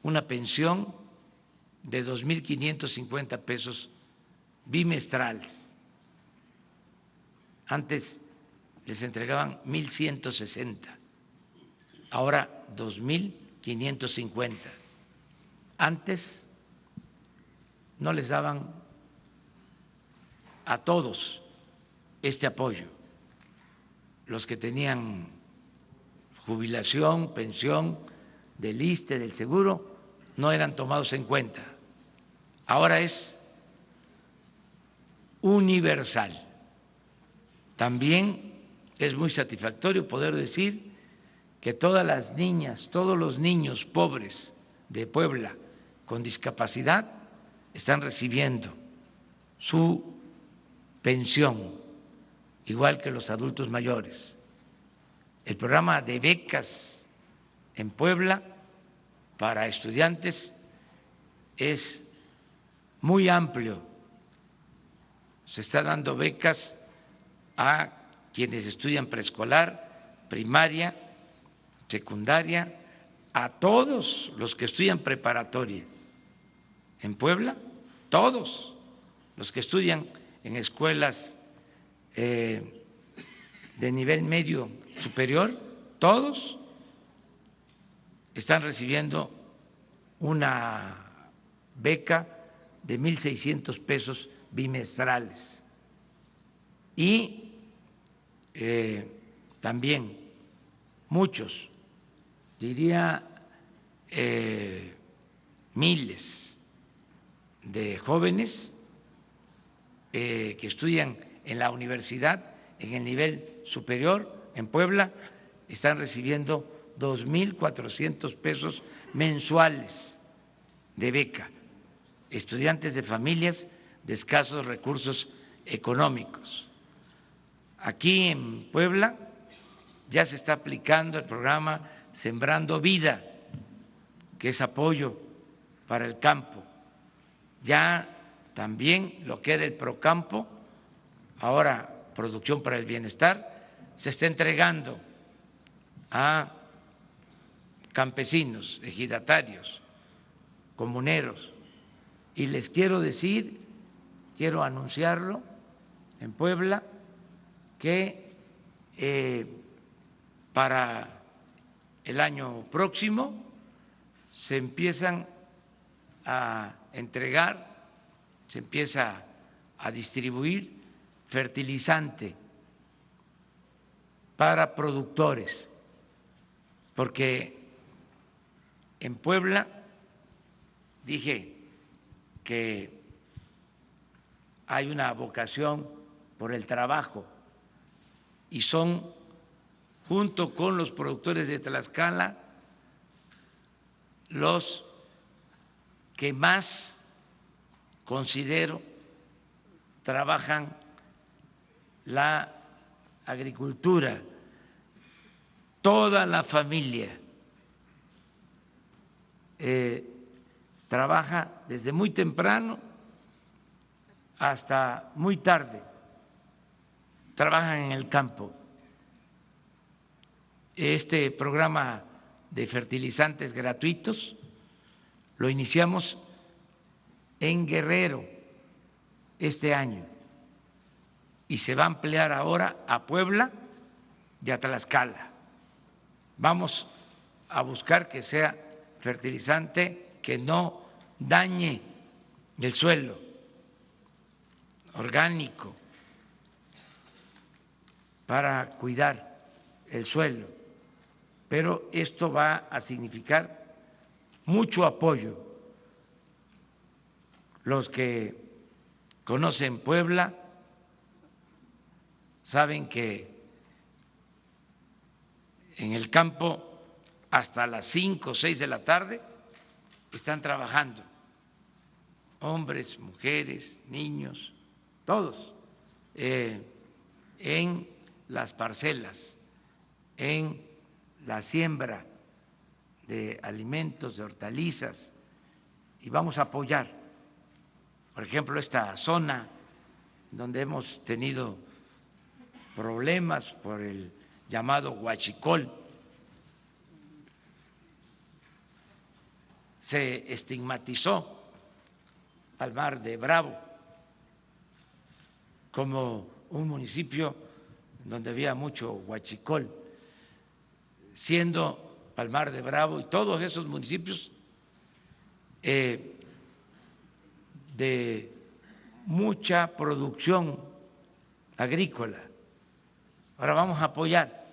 una pensión de 2.550 pesos bimestrales. Antes les entregaban 1.160, ahora 2.550. Antes no les daban a todos este apoyo. Los que tenían jubilación, pensión del ISSSTE, del seguro, no eran tomados en cuenta. Ahora es universal. También es muy satisfactorio poder decir que todas las niñas, todos los niños pobres de Puebla con discapacidad están recibiendo su pensión, igual que los adultos mayores. El programa de becas en Puebla para estudiantes es muy amplio. Se está dando becas a quienes estudian preescolar, primaria, secundaria, a todos los que estudian preparatoria en Puebla, todos los que estudian en escuelas de nivel medio superior, todos están recibiendo una beca de 1,600 pesos bimestrales. Y también muchos, diría miles de jóvenes que estudian en la universidad, en el nivel superior, en Puebla, están recibiendo 2,400 pesos mensuales de beca, estudiantes de familias de escasos recursos económicos. Aquí en Puebla ya se está aplicando el programa Sembrando Vida, que es apoyo para el campo. Ya también lo que era el Procampo, ahora Producción para el Bienestar, se está entregando a campesinos, ejidatarios, comuneros. Y les quiero decir, quiero anunciarlo en Puebla, que para el año próximo se empiezan a entregar, se empieza a distribuir fertilizante para productores, porque en Puebla dije que hay una vocación por el trabajo y son, junto con los productores de Tlaxcala, los que más considero trabajan la agricultura. Toda la familia trabaja desde muy temprano hasta muy tarde, trabajan en el campo. Este programa de fertilizantes gratuitos lo iniciamos en Guerrero este año y se va a ampliar ahora a Puebla y a Tlaxcala. Vamos a buscar que sea fertilizante que no dañe el suelo, orgánico, para cuidar el suelo. Pero esto va a significar mucho apoyo. Los que conocen Puebla saben que en el campo hasta las 5 o 6 de la tarde están trabajando, hombres, mujeres, niños, todos, en las parcelas, en la siembra de alimentos, de hortalizas, y vamos a apoyar, por ejemplo, esta zona donde hemos tenido problemas por el llamado huachicol. Se estigmatizó Palmar de Bravo como un municipio donde había mucho huachicol, siendo Palmar de Bravo y todos esos municipios de mucha producción agrícola. Ahora vamos a apoyar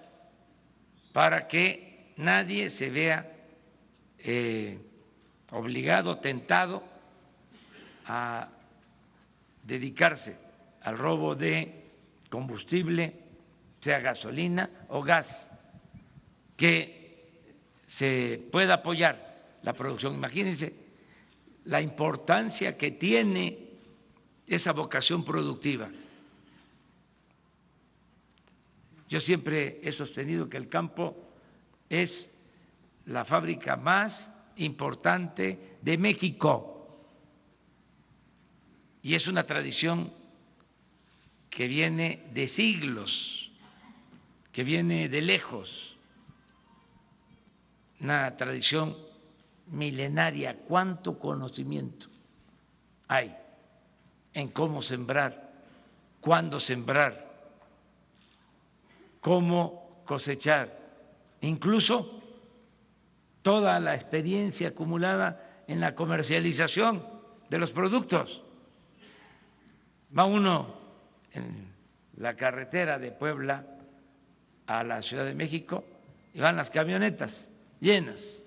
para que nadie se vea obligado, tentado a dedicarse al robo de combustible, sea gasolina o gas, que se pueda apoyar la producción. Imagínense la importancia que tiene esa vocación productiva. Yo siempre he sostenido que el campo es la fábrica más importante de México y es una tradición que viene de siglos, que viene de lejos. una tradición milenaria. ¿Cuánto conocimiento hay en cómo sembrar, cuándo sembrar, cómo cosechar, incluso toda la experiencia acumulada en la comercialización de los productos? Va uno en la carretera de Puebla a la Ciudad de México y van las camionetas llenas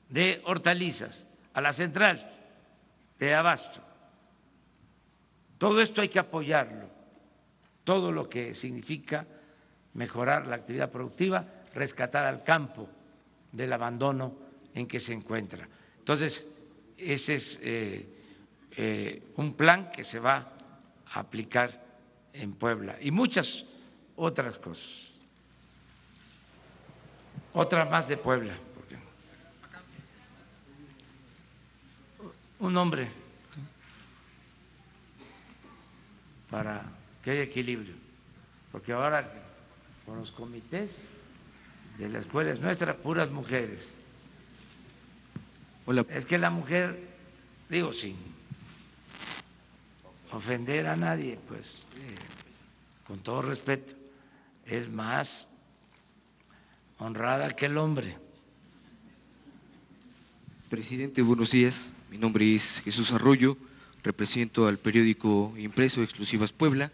de hortalizas a la central de abasto. Todo esto hay que apoyarlo, todo lo que significa mejorar la actividad productiva, rescatar al campo del abandono en que se encuentra. Entonces, ese es un plan que se va a aplicar en Puebla y muchas otras cosas. Otra más de Puebla. Un hombre para que haya equilibrio, porque ahora con los comités de la escuela es nuestra, puras mujeres. Hola. Es que la mujer, digo, sin ofender a nadie, pues con todo respeto, es más honrada que el hombre. Presidente, buenos días. Mi nombre es Jesús Arroyo, represento al periódico impreso Exclusivas Puebla.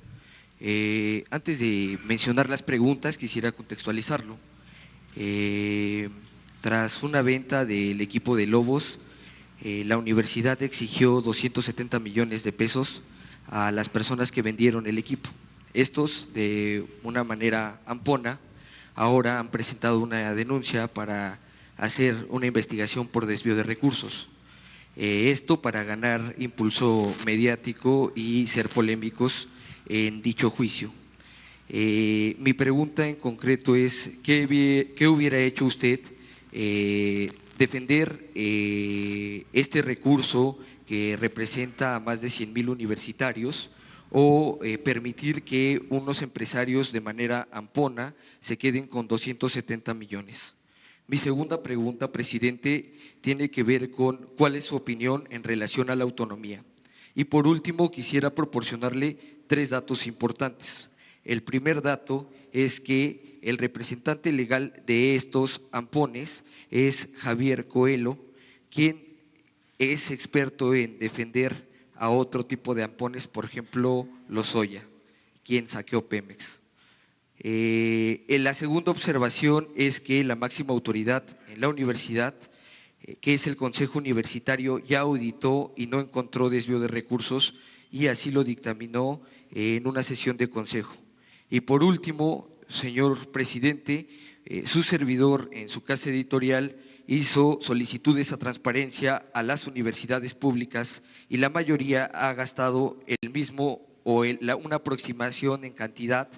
Antes de mencionar las preguntas, quisiera contextualizarlo. Tras una venta del equipo de Lobos, la universidad exigió 270 millones de pesos a las personas que vendieron el equipo. Estos, de una manera ampona, ahora han presentado una denuncia para hacer una investigación por desvío de recursos. Esto para ganar impulso mediático y ser polémicos en dicho juicio. Mi pregunta en concreto es, ¿qué hubiera hecho usted defender este recurso que representa a más de 100,000 universitarios o permitir que unos empresarios de manera ampona se queden con 270 millones? Mi segunda pregunta, presidente, tiene que ver con cuál es su opinión en relación a la autonomía. Y por último, quisiera proporcionarle 3 datos importantes. El primer dato es que el representante legal de estos ampones es Javier Coelho, quien es experto en defender a otro tipo de ampones, por ejemplo, Lozoya, quien saqueó Pemex. La segunda observación es que la máxima autoridad en la universidad, que es el Consejo Universitario, ya auditó y no encontró desvío de recursos y así lo dictaminó en una sesión de consejo. Y por último, señor presidente, su servidor en su casa editorial hizo solicitudes a transparencia a las universidades públicas y la mayoría ha gastado el mismo o una aproximación en cantidad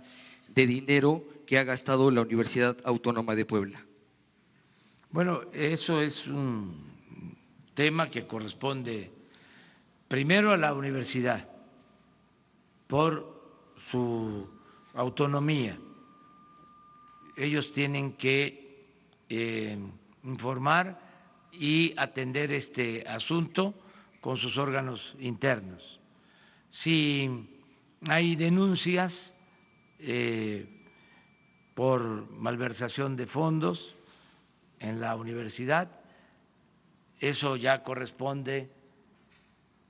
de dinero que ha gastado la Universidad Autónoma de Puebla. Bueno, eso es un tema que corresponde primero a la universidad por su autonomía. Ellos tienen que informar y atender este asunto con sus órganos internos. Si hay denuncias por malversación de fondos en la universidad, eso ya corresponde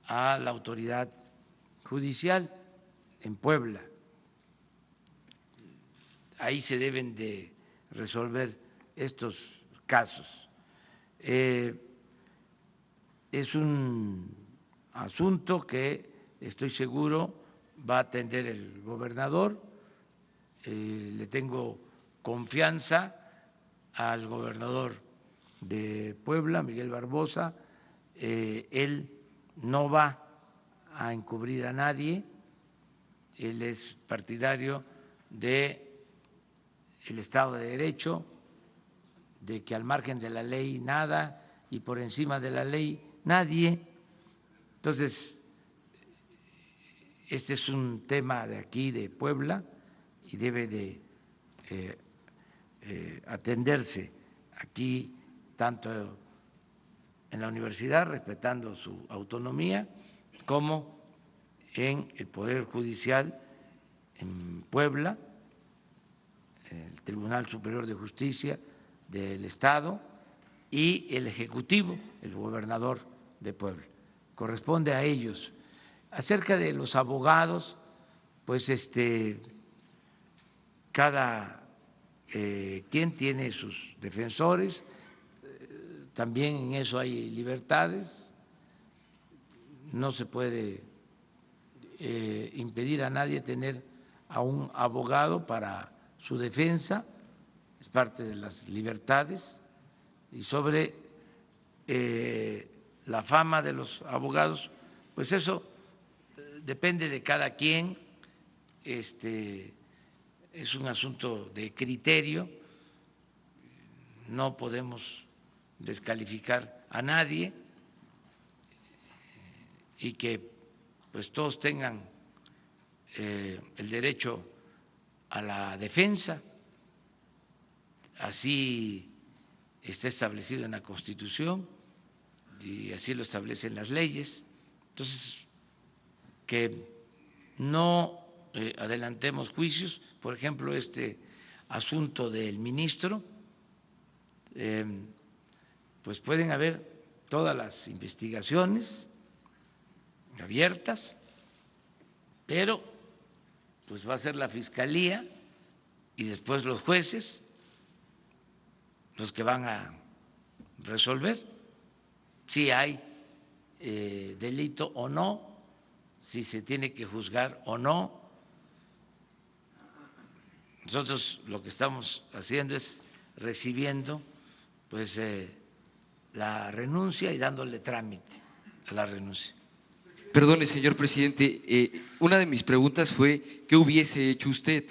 a la autoridad judicial en Puebla. Ahí se deben de resolver estos casos. Es un asunto que estoy seguro va a atender el gobernador. Le tengo confianza al gobernador de Puebla, Miguel Barbosa. Él no va a encubrir a nadie, él es partidario del Estado de Derecho, de que al margen de la ley nada y por encima de la ley nadie. Entonces, este es un tema de aquí, de Puebla, y debe de atenderse aquí tanto en la universidad, respetando su autonomía, como en el Poder Judicial en Puebla, el Tribunal Superior de Justicia del Estado y el Ejecutivo, el gobernador de Puebla. Corresponde a ellos. Acerca de los abogados, pues cada quien tiene sus defensores, también en eso hay libertades, no se puede impedir a nadie tener a un abogado para su defensa, es parte de las libertades. Y sobre la fama de los abogados, pues eso depende de cada quien, es un asunto de criterio, no podemos descalificar a nadie y que pues todos tengan el derecho a la defensa, así está establecido en la Constitución y así lo establecen las leyes. Entonces, que no adelantemos juicios, por ejemplo, este asunto del ministro, pues pueden haber todas las investigaciones abiertas, pero pues va a ser la Fiscalía y después los jueces los que van a resolver si hay delito o no, si se tiene que juzgar o no. Nosotros lo que estamos haciendo es recibiendo pues la renuncia y dándole trámite a la renuncia. Perdone, señor presidente, una de mis preguntas fue ¿qué hubiese hecho usted?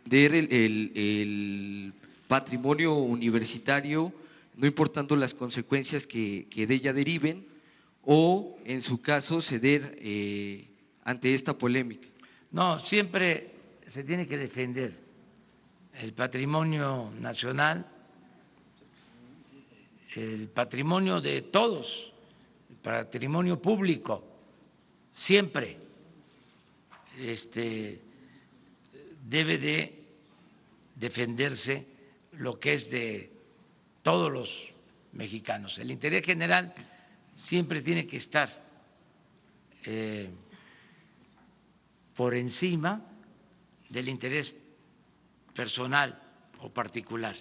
De el patrimonio universitario, no importando las consecuencias que de ella deriven, o en su caso ceder ante esta polémica. No, siempre se tiene que defender el patrimonio nacional, el patrimonio de todos, el patrimonio público, siempre debe de defenderse lo que es de todos los mexicanos. El interés general siempre tiene que estar por encima del interés personal o particular.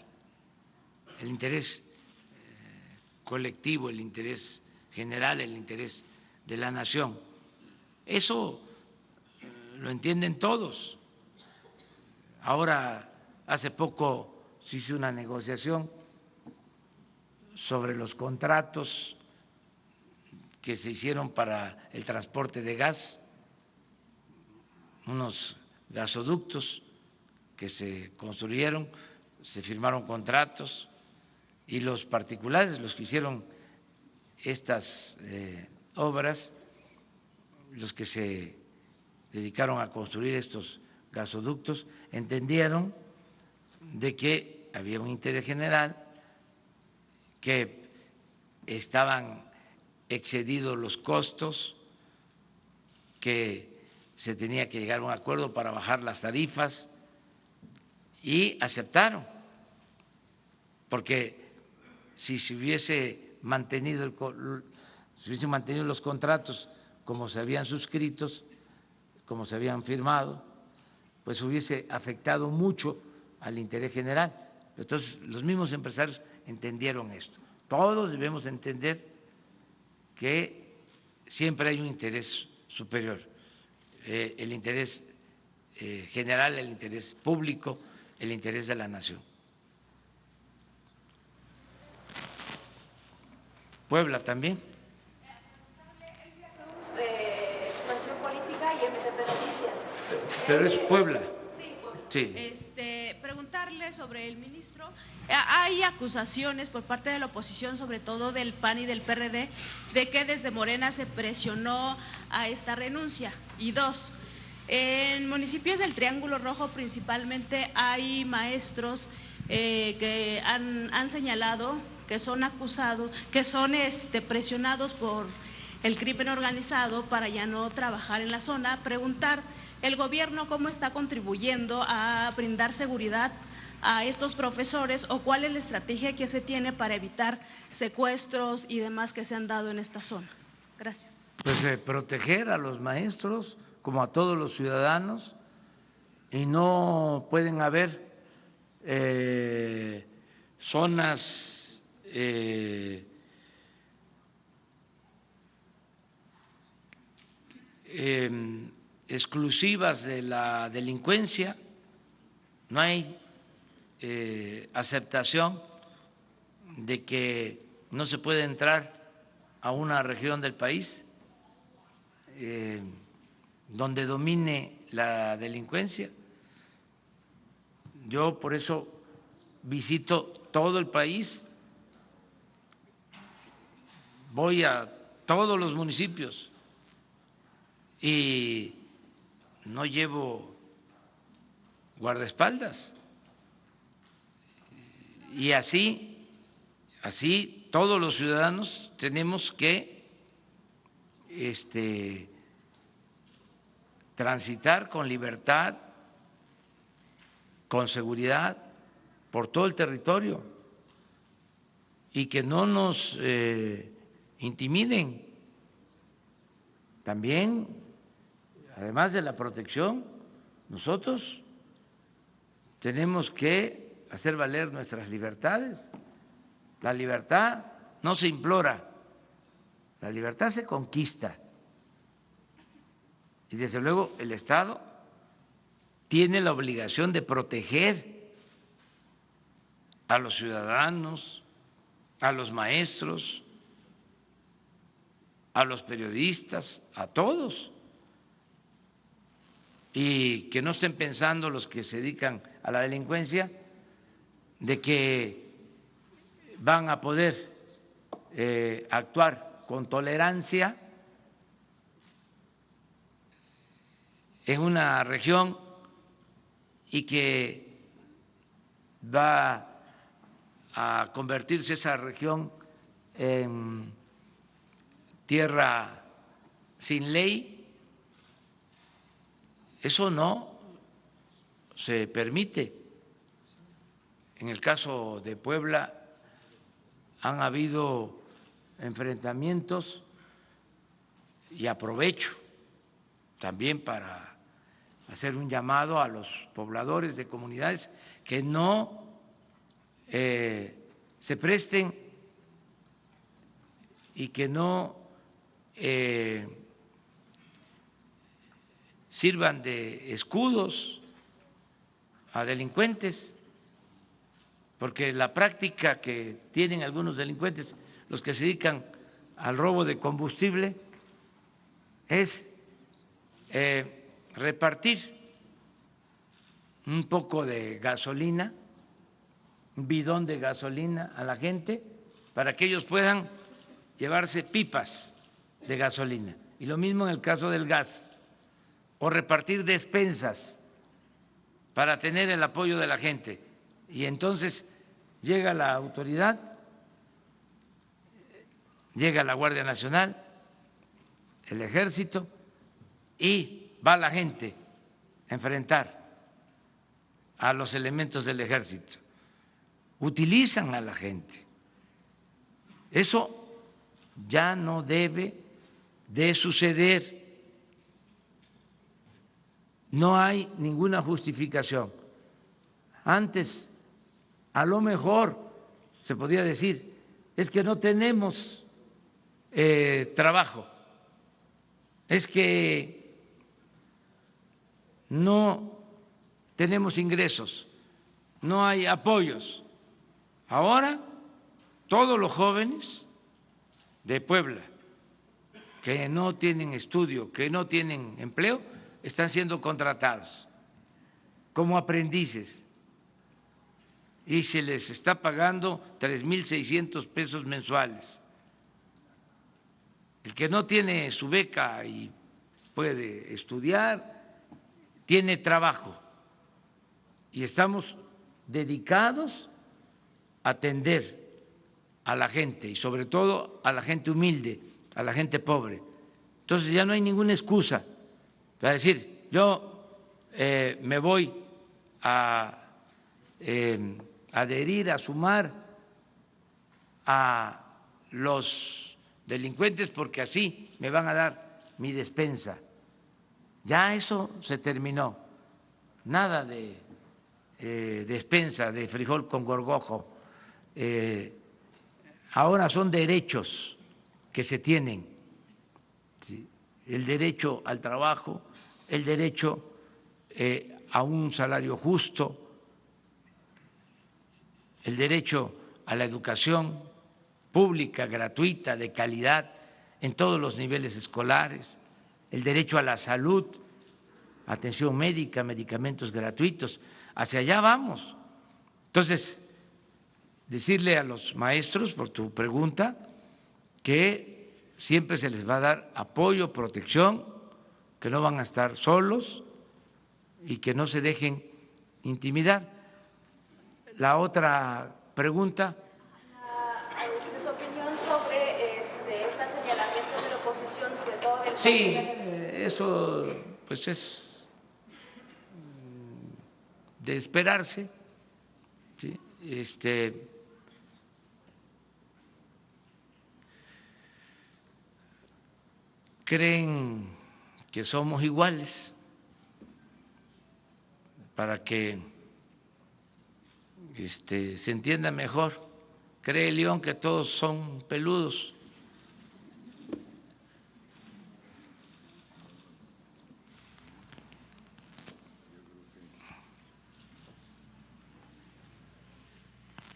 El interés colectivo, el interés general, el interés de la nación. Eso lo entienden todos. Ahora, hace poco se hizo una negociación sobre los contratos que se hicieron para el transporte de gas, unos gasoductos que se construyeron, se firmaron contratos y los particulares, los que hicieron estas obras, los que se dedicaron a construir estos gasoductos, entendieron de que había un interés general, que estaban excedidos los costos, que se tenía que llegar a un acuerdo para bajar las tarifas y aceptaron, porque si se hubiese mantenido los contratos como se habían suscrito, como se habían firmado, pues hubiese afectado mucho al interés general. Entonces, los mismos empresarios entendieron esto. Todos debemos entender que siempre hay un interés superior, el interés general, el interés público, el interés de la nación. Puebla también. Pero es Puebla. Sí. Preguntarle sobre el ministro. Hay acusaciones por parte de la oposición, sobre todo del PAN y del PRD, de que desde Morena se presionó a esta renuncia. Y dos, en municipios del Triángulo Rojo principalmente hay maestros que han señalado que son acusados, que son presionados por el crimen organizado para ya no trabajar en la zona. Preguntar, ¿el gobierno cómo está contribuyendo a brindar seguridad a estos profesores o cuál es la estrategia que se tiene para evitar secuestros y demás que se han dado en esta zona? Gracias. Pues proteger a los maestros como a todos los ciudadanos, y no pueden haber zonas exclusivas de la delincuencia. No hay aceptación de que no se puede entrar a una región del país donde domine la delincuencia. Yo por eso visito todo el país, voy a todos los municipios y no llevo guardaespaldas. Y así todos los ciudadanos tenemos que transitar con libertad, con seguridad por todo el territorio y que no nos intimiden. También, además de la protección, nosotros tenemos que hacer valer nuestras libertades. La libertad no se implora, la libertad se conquista. Y desde luego el Estado tiene la obligación de proteger a los ciudadanos, a los maestros, a los periodistas, a todos. Y que no estén pensando los que se dedican a la delincuencia de que van a poder actuar con tolerancia en una región y que va a convertirse esa región en tierra sin ley. Eso no se permite. En el caso de Puebla han habido enfrentamientos y aprovecho también para hacer un llamado a los pobladores de comunidades que no se presten y que no sirvan de escudos a delincuentes, porque la práctica que tienen algunos delincuentes, los que se dedican al robo de combustible, es repartir un poco de gasolina, un bidón de gasolina a la gente para que ellos puedan llevarse pipas de gasolina. Y lo mismo en el caso del gas, o repartir despensas para tener el apoyo de la gente. Y entonces llega la autoridad, llega la Guardia Nacional, el Ejército, y va la gente a enfrentar a los elementos del Ejército. Utilizan a la gente. Eso ya no debe de suceder. No hay ninguna justificación. Antes, a lo mejor se podía decir, es que no tenemos trabajo, es que no tenemos ingresos, no hay apoyos. Ahora, todos los jóvenes de Puebla que no tienen estudio, que no tienen empleo, están siendo contratados como aprendices y se les está pagando 3,600 pesos mensuales. El que no tiene su beca y puede estudiar, tiene trabajo. Y estamos dedicados a atender a la gente y sobre todo a la gente humilde, a la gente pobre. Entonces ya no hay ninguna excusa para decir yo me voy a adherir, a sumar a los delincuentes porque así me van a dar mi despensa. Ya eso se terminó. Nada de despensa de frijol con gorgojo. Ahora son derechos que se tienen, ¿sí? El derecho al trabajo, el derecho a un salario justo, el derecho a la educación pública, gratuita, de calidad, en todos los niveles escolares, el derecho a la salud, atención médica, medicamentos gratuitos. Hacia allá vamos. Entonces, decirle a los maestros, por tu pregunta, que siempre se les va a dar apoyo, protección, que no van a estar solos y que no se dejen intimidar. La otra pregunta. Su opinión sobre estos señalamientos de la oposición, sobre todo del... Sí, eso pues es de esperarse, ¿sí? Creen que somos iguales para que se entienda mejor. Cree León que todos son peludos.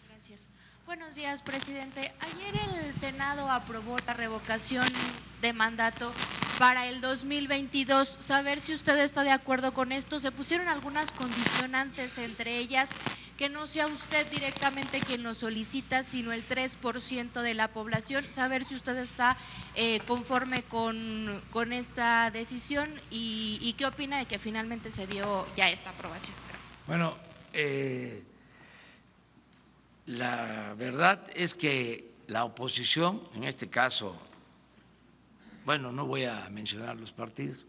Gracias. Buenos días, presidente. Ayer el Senado aprobó la revocación de mandato para el 2022. Saber si usted está de acuerdo con esto. Se pusieron algunas condicionantes, entre ellas que no sea usted directamente quien lo solicita, sino el 3% de la población. Saber si usted está conforme con esta decisión y qué opina de que finalmente se dio ya esta aprobación. Gracias. Bueno, la verdad es que la oposición, en este caso, bueno, no voy a mencionar los partidos,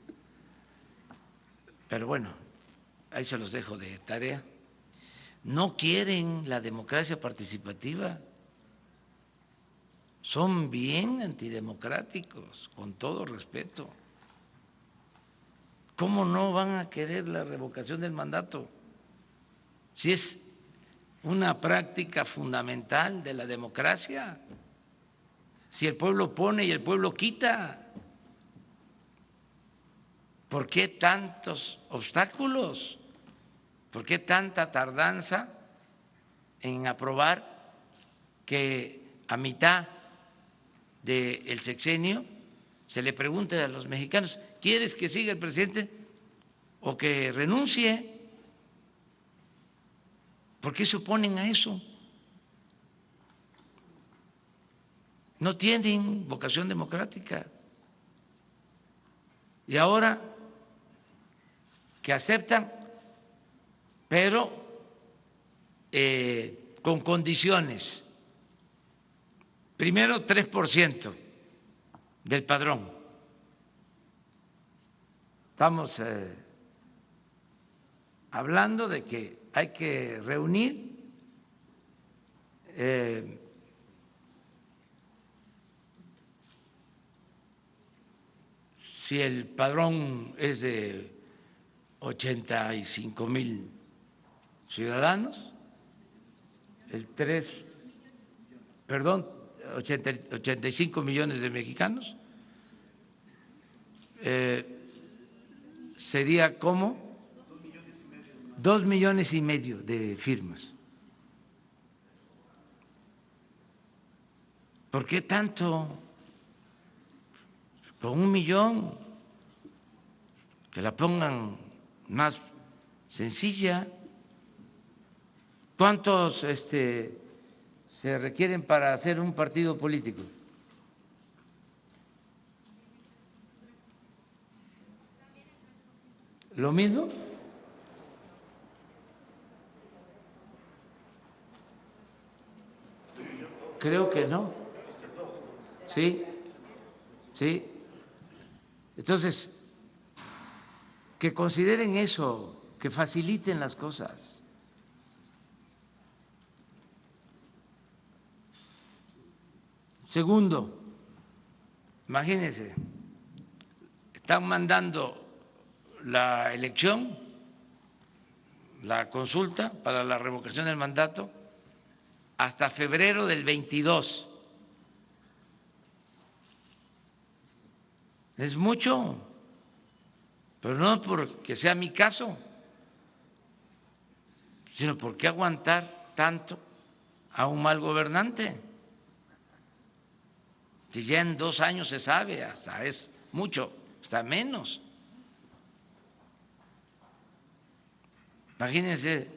pero bueno, ahí se los dejo de tarea. No quieren la democracia participativa, son bien antidemocráticos, con todo respeto. ¿Cómo no van a querer la revocación del mandato? Si es una práctica fundamental de la democracia, si el pueblo pone y el pueblo quita, ¿por qué tantos obstáculos? ¿Por qué tanta tardanza en aprobar que a mitad del sexenio se le pregunte a los mexicanos, ¿quieres que siga el presidente o que renuncie? ¿Por qué se oponen a eso? No tienen vocación democrática. Y ahora que aceptan, pero con condiciones. Primero, 3% del padrón. Estamos hablando de que hay que reunir si el padrón es de 85,000 ciudadanos, 85 millones de mexicanos, sería como 2,5 millones de firmas. ¿Por qué tanto? Con 1 millón, que la pongan más sencilla. ¿Cuántos se requieren para hacer un partido político? ¿Lo mismo? Creo que no. Sí, sí. Entonces, que consideren eso, que faciliten las cosas. Segundo, imagínense, están mandando la elección, la consulta para la revocación del mandato hasta febrero del 22. Es mucho, pero no porque sea mi caso, sino porque aguantar tanto a un mal gobernante. Si ya en 2 años se sabe, hasta es mucho, hasta menos. Imagínense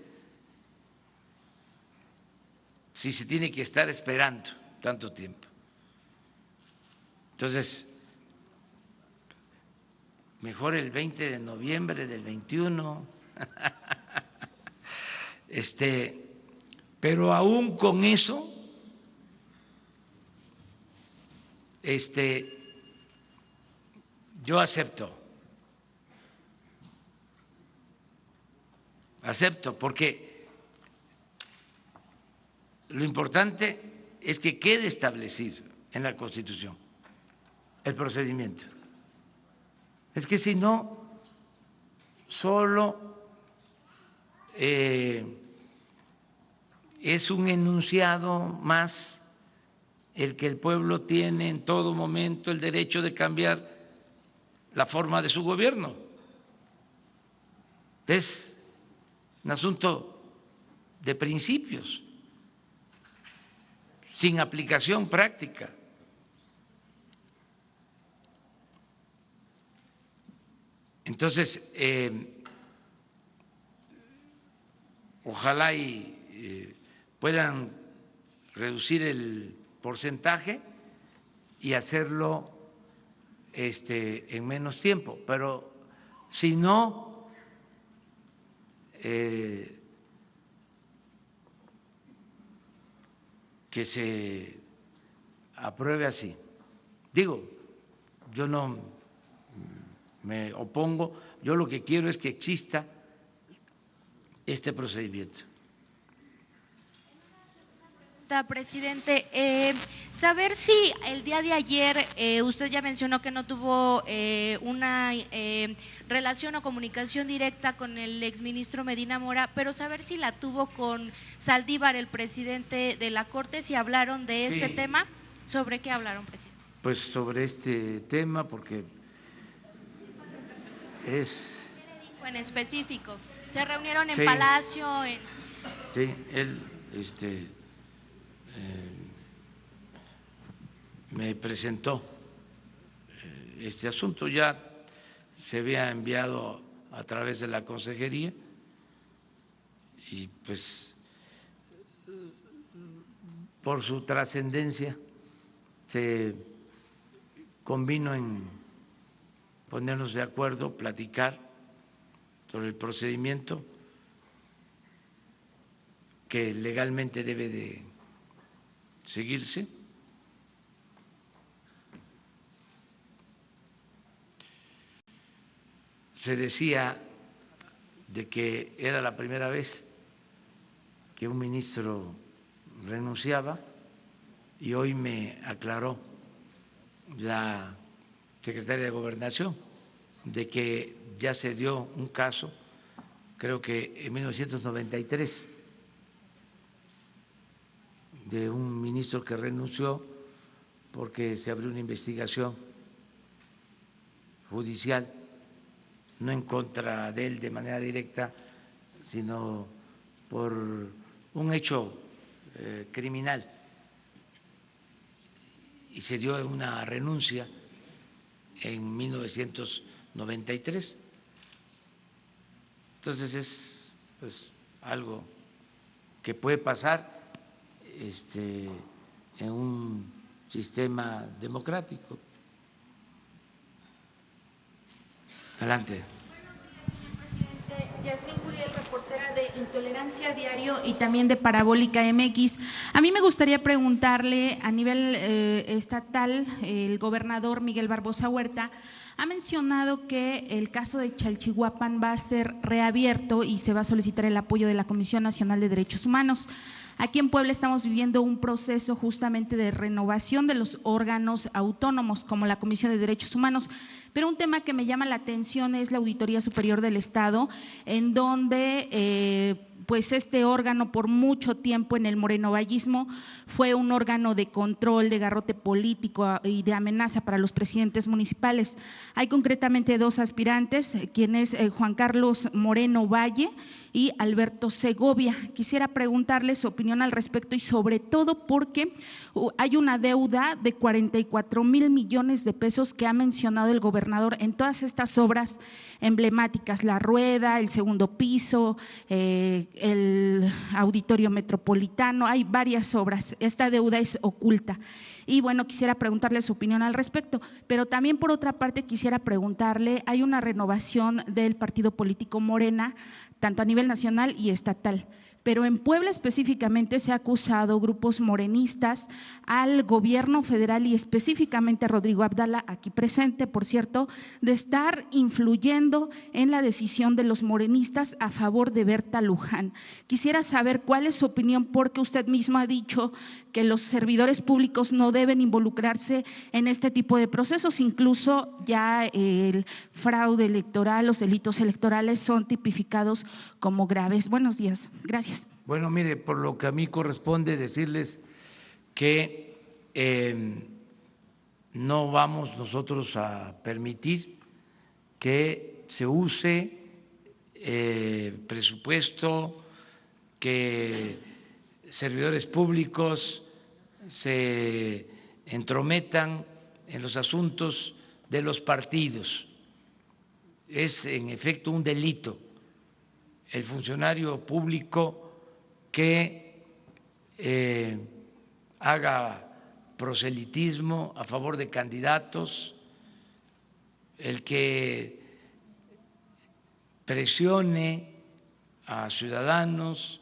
si se tiene que estar esperando tanto tiempo. Entonces, mejor el 20 de noviembre del 21. Pero aún con eso, yo acepto, porque lo importante es que quede establecido en la Constitución el procedimiento. Es que si no, solo es un enunciado más el que el pueblo tiene en todo momento el derecho de cambiar la forma de su gobierno. Es un asunto de principios, sin aplicación práctica. Entonces, ojalá y puedan reducir el porcentaje y hacerlo en menos tiempo, pero si no, que se apruebe así. Digo, yo no me opongo, yo lo que quiero es que exista este procedimiento. Presidente, saber si el día de ayer usted ya mencionó que no tuvo una relación o comunicación directa con el exministro Medina Mora, pero saber si la tuvo con Saldívar, el presidente de la Corte, si hablaron de este tema. ¿Sobre qué hablaron, presidente? Pues sobre este tema, porque es… ¿Qué le dijo en específico? ¿Se reunieron en Palacio? Sí, él me presentó este asunto, ya se había enviado a través de la consejería y pues por su trascendencia se convino en ponernos de acuerdo, platicar sobre el procedimiento que legalmente debe de seguirse. Se decía de que era la primera vez que un ministro renunciaba y hoy me aclaró la secretaria de Gobernación de que ya se dio un caso, creo que en 1993, de un ministro que renunció porque se abrió una investigación judicial, no en contra de él de manera directa, sino por un hecho criminal, y se dio una renuncia en 1993. Entonces es pues algo que puede pasar en un sistema democrático. Adelante. Buenos días, señor presidente. Yasmín Curiel, reportera de Intolerancia Diario y también de Parabólica MX. A mí me gustaría preguntarle a nivel estatal, el gobernador Miguel Barbosa Huerta ha mencionado que el caso de Chalchihuapan va a ser reabierto y se va a solicitar el apoyo de la Comisión Nacional de Derechos Humanos. Aquí en Puebla estamos viviendo un proceso justamente de renovación de los órganos autónomos como la Comisión de Derechos Humanos, pero un tema que me llama la atención es la Auditoría Superior del Estado, en donde pues este órgano por mucho tiempo en el morenovallismo fue un órgano de control, de garrote político y de amenaza para los presidentes municipales. Hay concretamente dos aspirantes, quien es Juan Carlos Moreno Valle y Alberto Segovia. Quisiera preguntarle su opinión al respecto y sobre todo porque hay una deuda de 44,000 millones de pesos que ha mencionado el gobernador en todas estas obras emblemáticas, La Rueda, el segundo piso, el Auditorio Metropolitano, hay varias obras, esta deuda es oculta. Y bueno, quisiera preguntarle su opinión al respecto, pero también por otra parte quisiera preguntarle, hay una renovación del partido político Morena, tanto a nivel nacional y estatal, pero en Puebla específicamente se ha acusado grupos morenistas al gobierno federal y específicamente a Rodrigo Abdala, aquí presente, por cierto, de estar influyendo en la decisión de los morenistas a favor de Berta Luján. Quisiera saber cuál es su opinión, porque usted mismo ha dicho que los servidores públicos no deben involucrarse en este tipo de procesos, incluso ya el fraude electoral, los delitos electorales son tipificados como graves. Buenos días, gracias. Bueno, mire, por lo que a mí corresponde decirles que no vamos nosotros a permitir que se use presupuesto, que servidores públicos se entrometan en los asuntos de los partidos. Es en efecto un delito. El funcionario público que haga proselitismo a favor de candidatos, el que presione a ciudadanos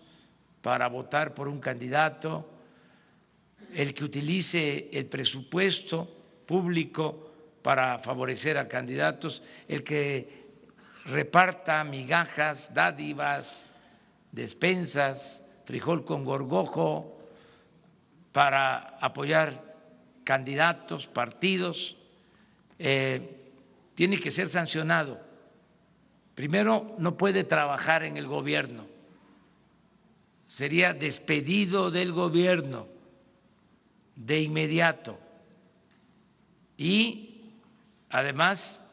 para votar por un candidato, el que utilice el presupuesto público para favorecer a candidatos, el que reparta migajas, dádivas, despensas, frijol con gorgojo para apoyar candidatos, partidos, tiene que ser sancionado. Primero, no puede trabajar en el gobierno, sería despedido del gobierno de inmediato y además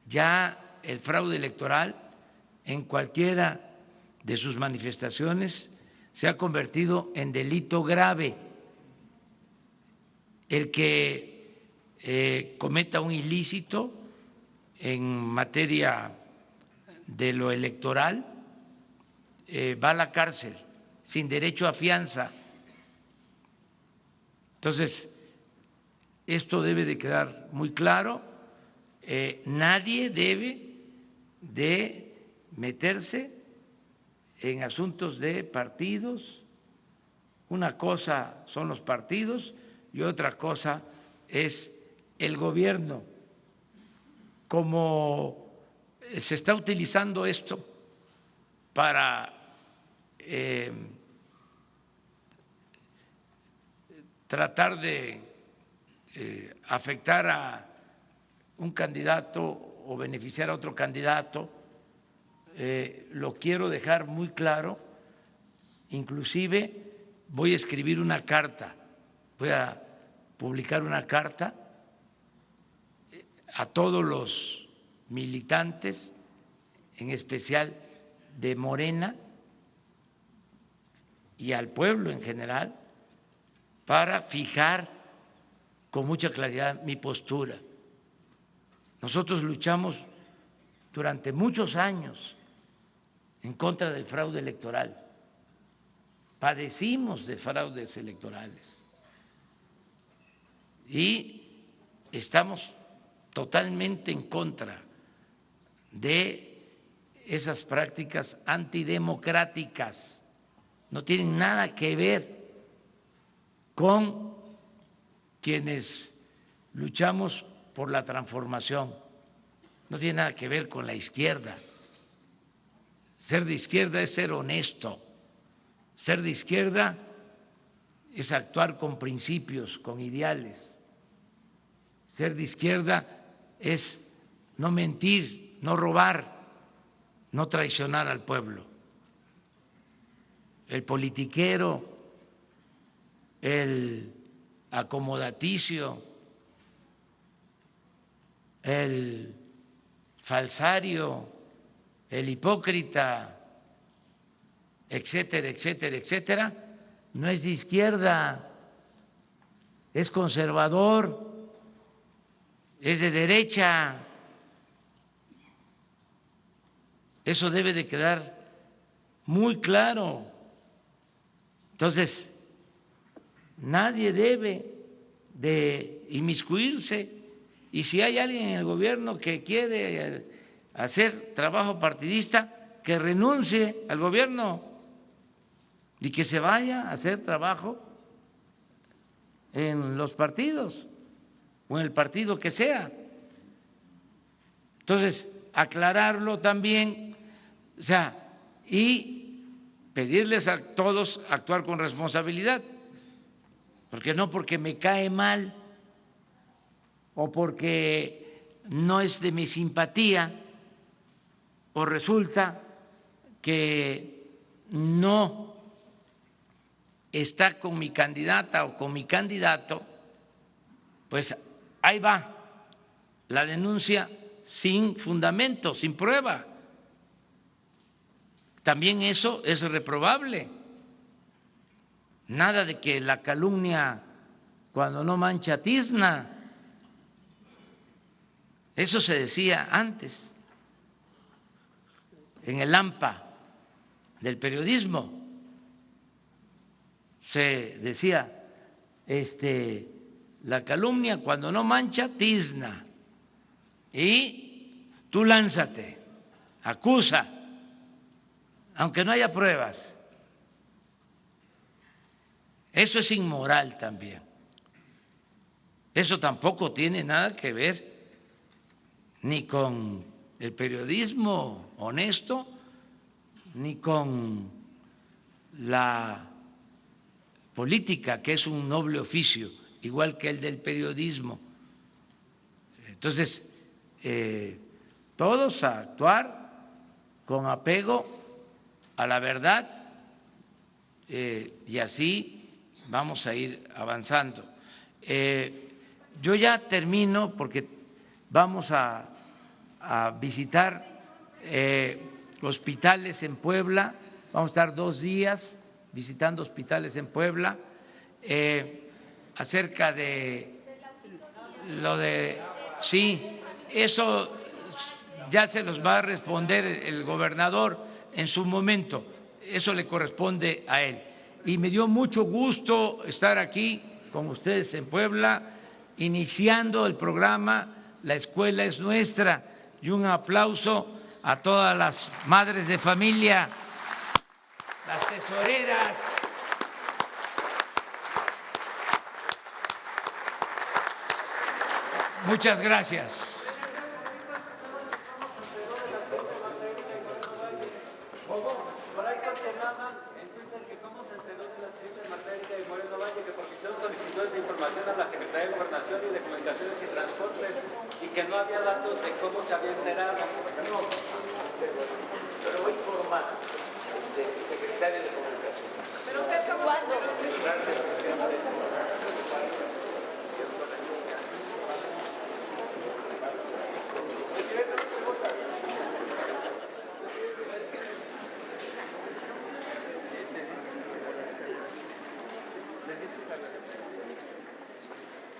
ya el fraude electoral en cualquiera de sus manifestaciones se ha convertido en delito grave. El que cometa un ilícito en materia de lo electoral va a la cárcel sin derecho a fianza. Entonces, esto debe de quedar muy claro. Nadie debe de meterse en asuntos de partidos. Una cosa son los partidos y otra cosa es el gobierno. Como se está utilizando esto para tratar de afectar a un candidato o beneficiar a otro candidato, lo quiero dejar muy claro. Inclusive voy a escribir una carta, voy a publicar una carta a todos los militantes, en especial de Morena, y al pueblo en general, para fijar con mucha claridad mi postura. Nosotros luchamos durante muchos años en contra del fraude electoral, padecimos de fraudes electorales y estamos totalmente en contra de esas prácticas antidemocráticas. No tienen nada que ver con quienes luchamos por la transformación. No tiene nada que ver con la izquierda. Ser de izquierda es ser honesto. Ser de izquierda es actuar con principios, con ideales. Ser de izquierda es no mentir, no robar, no traicionar al pueblo. El politiquero, el acomodaticio, el falsario, el hipócrita, etcétera, etcétera, etcétera, no es de izquierda, es conservador, es de derecha. Eso debe de quedar muy claro. Entonces, nadie debe de inmiscuirse, y si hay alguien en el gobierno que quiere hacer trabajo partidista, que renuncie al gobierno y que se vaya a hacer trabajo en los partidos o en el partido que sea. Entonces, aclararlo también, o sea, y pedirles a todos actuar con responsabilidad, porque no porque me cae mal o porque no es de mi simpatía o resulta que no está con mi candidata o con mi candidato, pues ahí va la denuncia sin fundamento, sin prueba. También eso es reprobable. Nada de que la calumnia cuando no mancha tizna. Eso se decía antes en el AMPA del periodismo. Se decía, la calumnia cuando no mancha tizna. Y tú lánzate, acusa, aunque no haya pruebas. Eso es inmoral también. Eso tampoco tiene nada que ver ni con el periodismo honesto, ni con la política, que es un noble oficio, igual que el del periodismo. Entonces, todos a actuar con apego a la verdad, y así vamos a ir avanzando. Yo ya termino porque vamos a visitar hospitales en Puebla, vamos a estar 2 días visitando hospitales en Puebla, acerca de lo de… Sí, eso ya se los va a responder el gobernador en su momento, eso le corresponde a él. Y me dio mucho gusto estar aquí con ustedes en Puebla, iniciando el programa La Escuela es Nuestra, y un aplauso a todas las madres de familia, las tesoreras, muchas gracias. De información a la Secretaría de Gobernación y de Comunicaciones y Transportes, y que no había datos de cómo se había enterado. No, pero voy a informar, secretario de Comunicaciones. ¿Pero usted cómo? ¿Cuándo?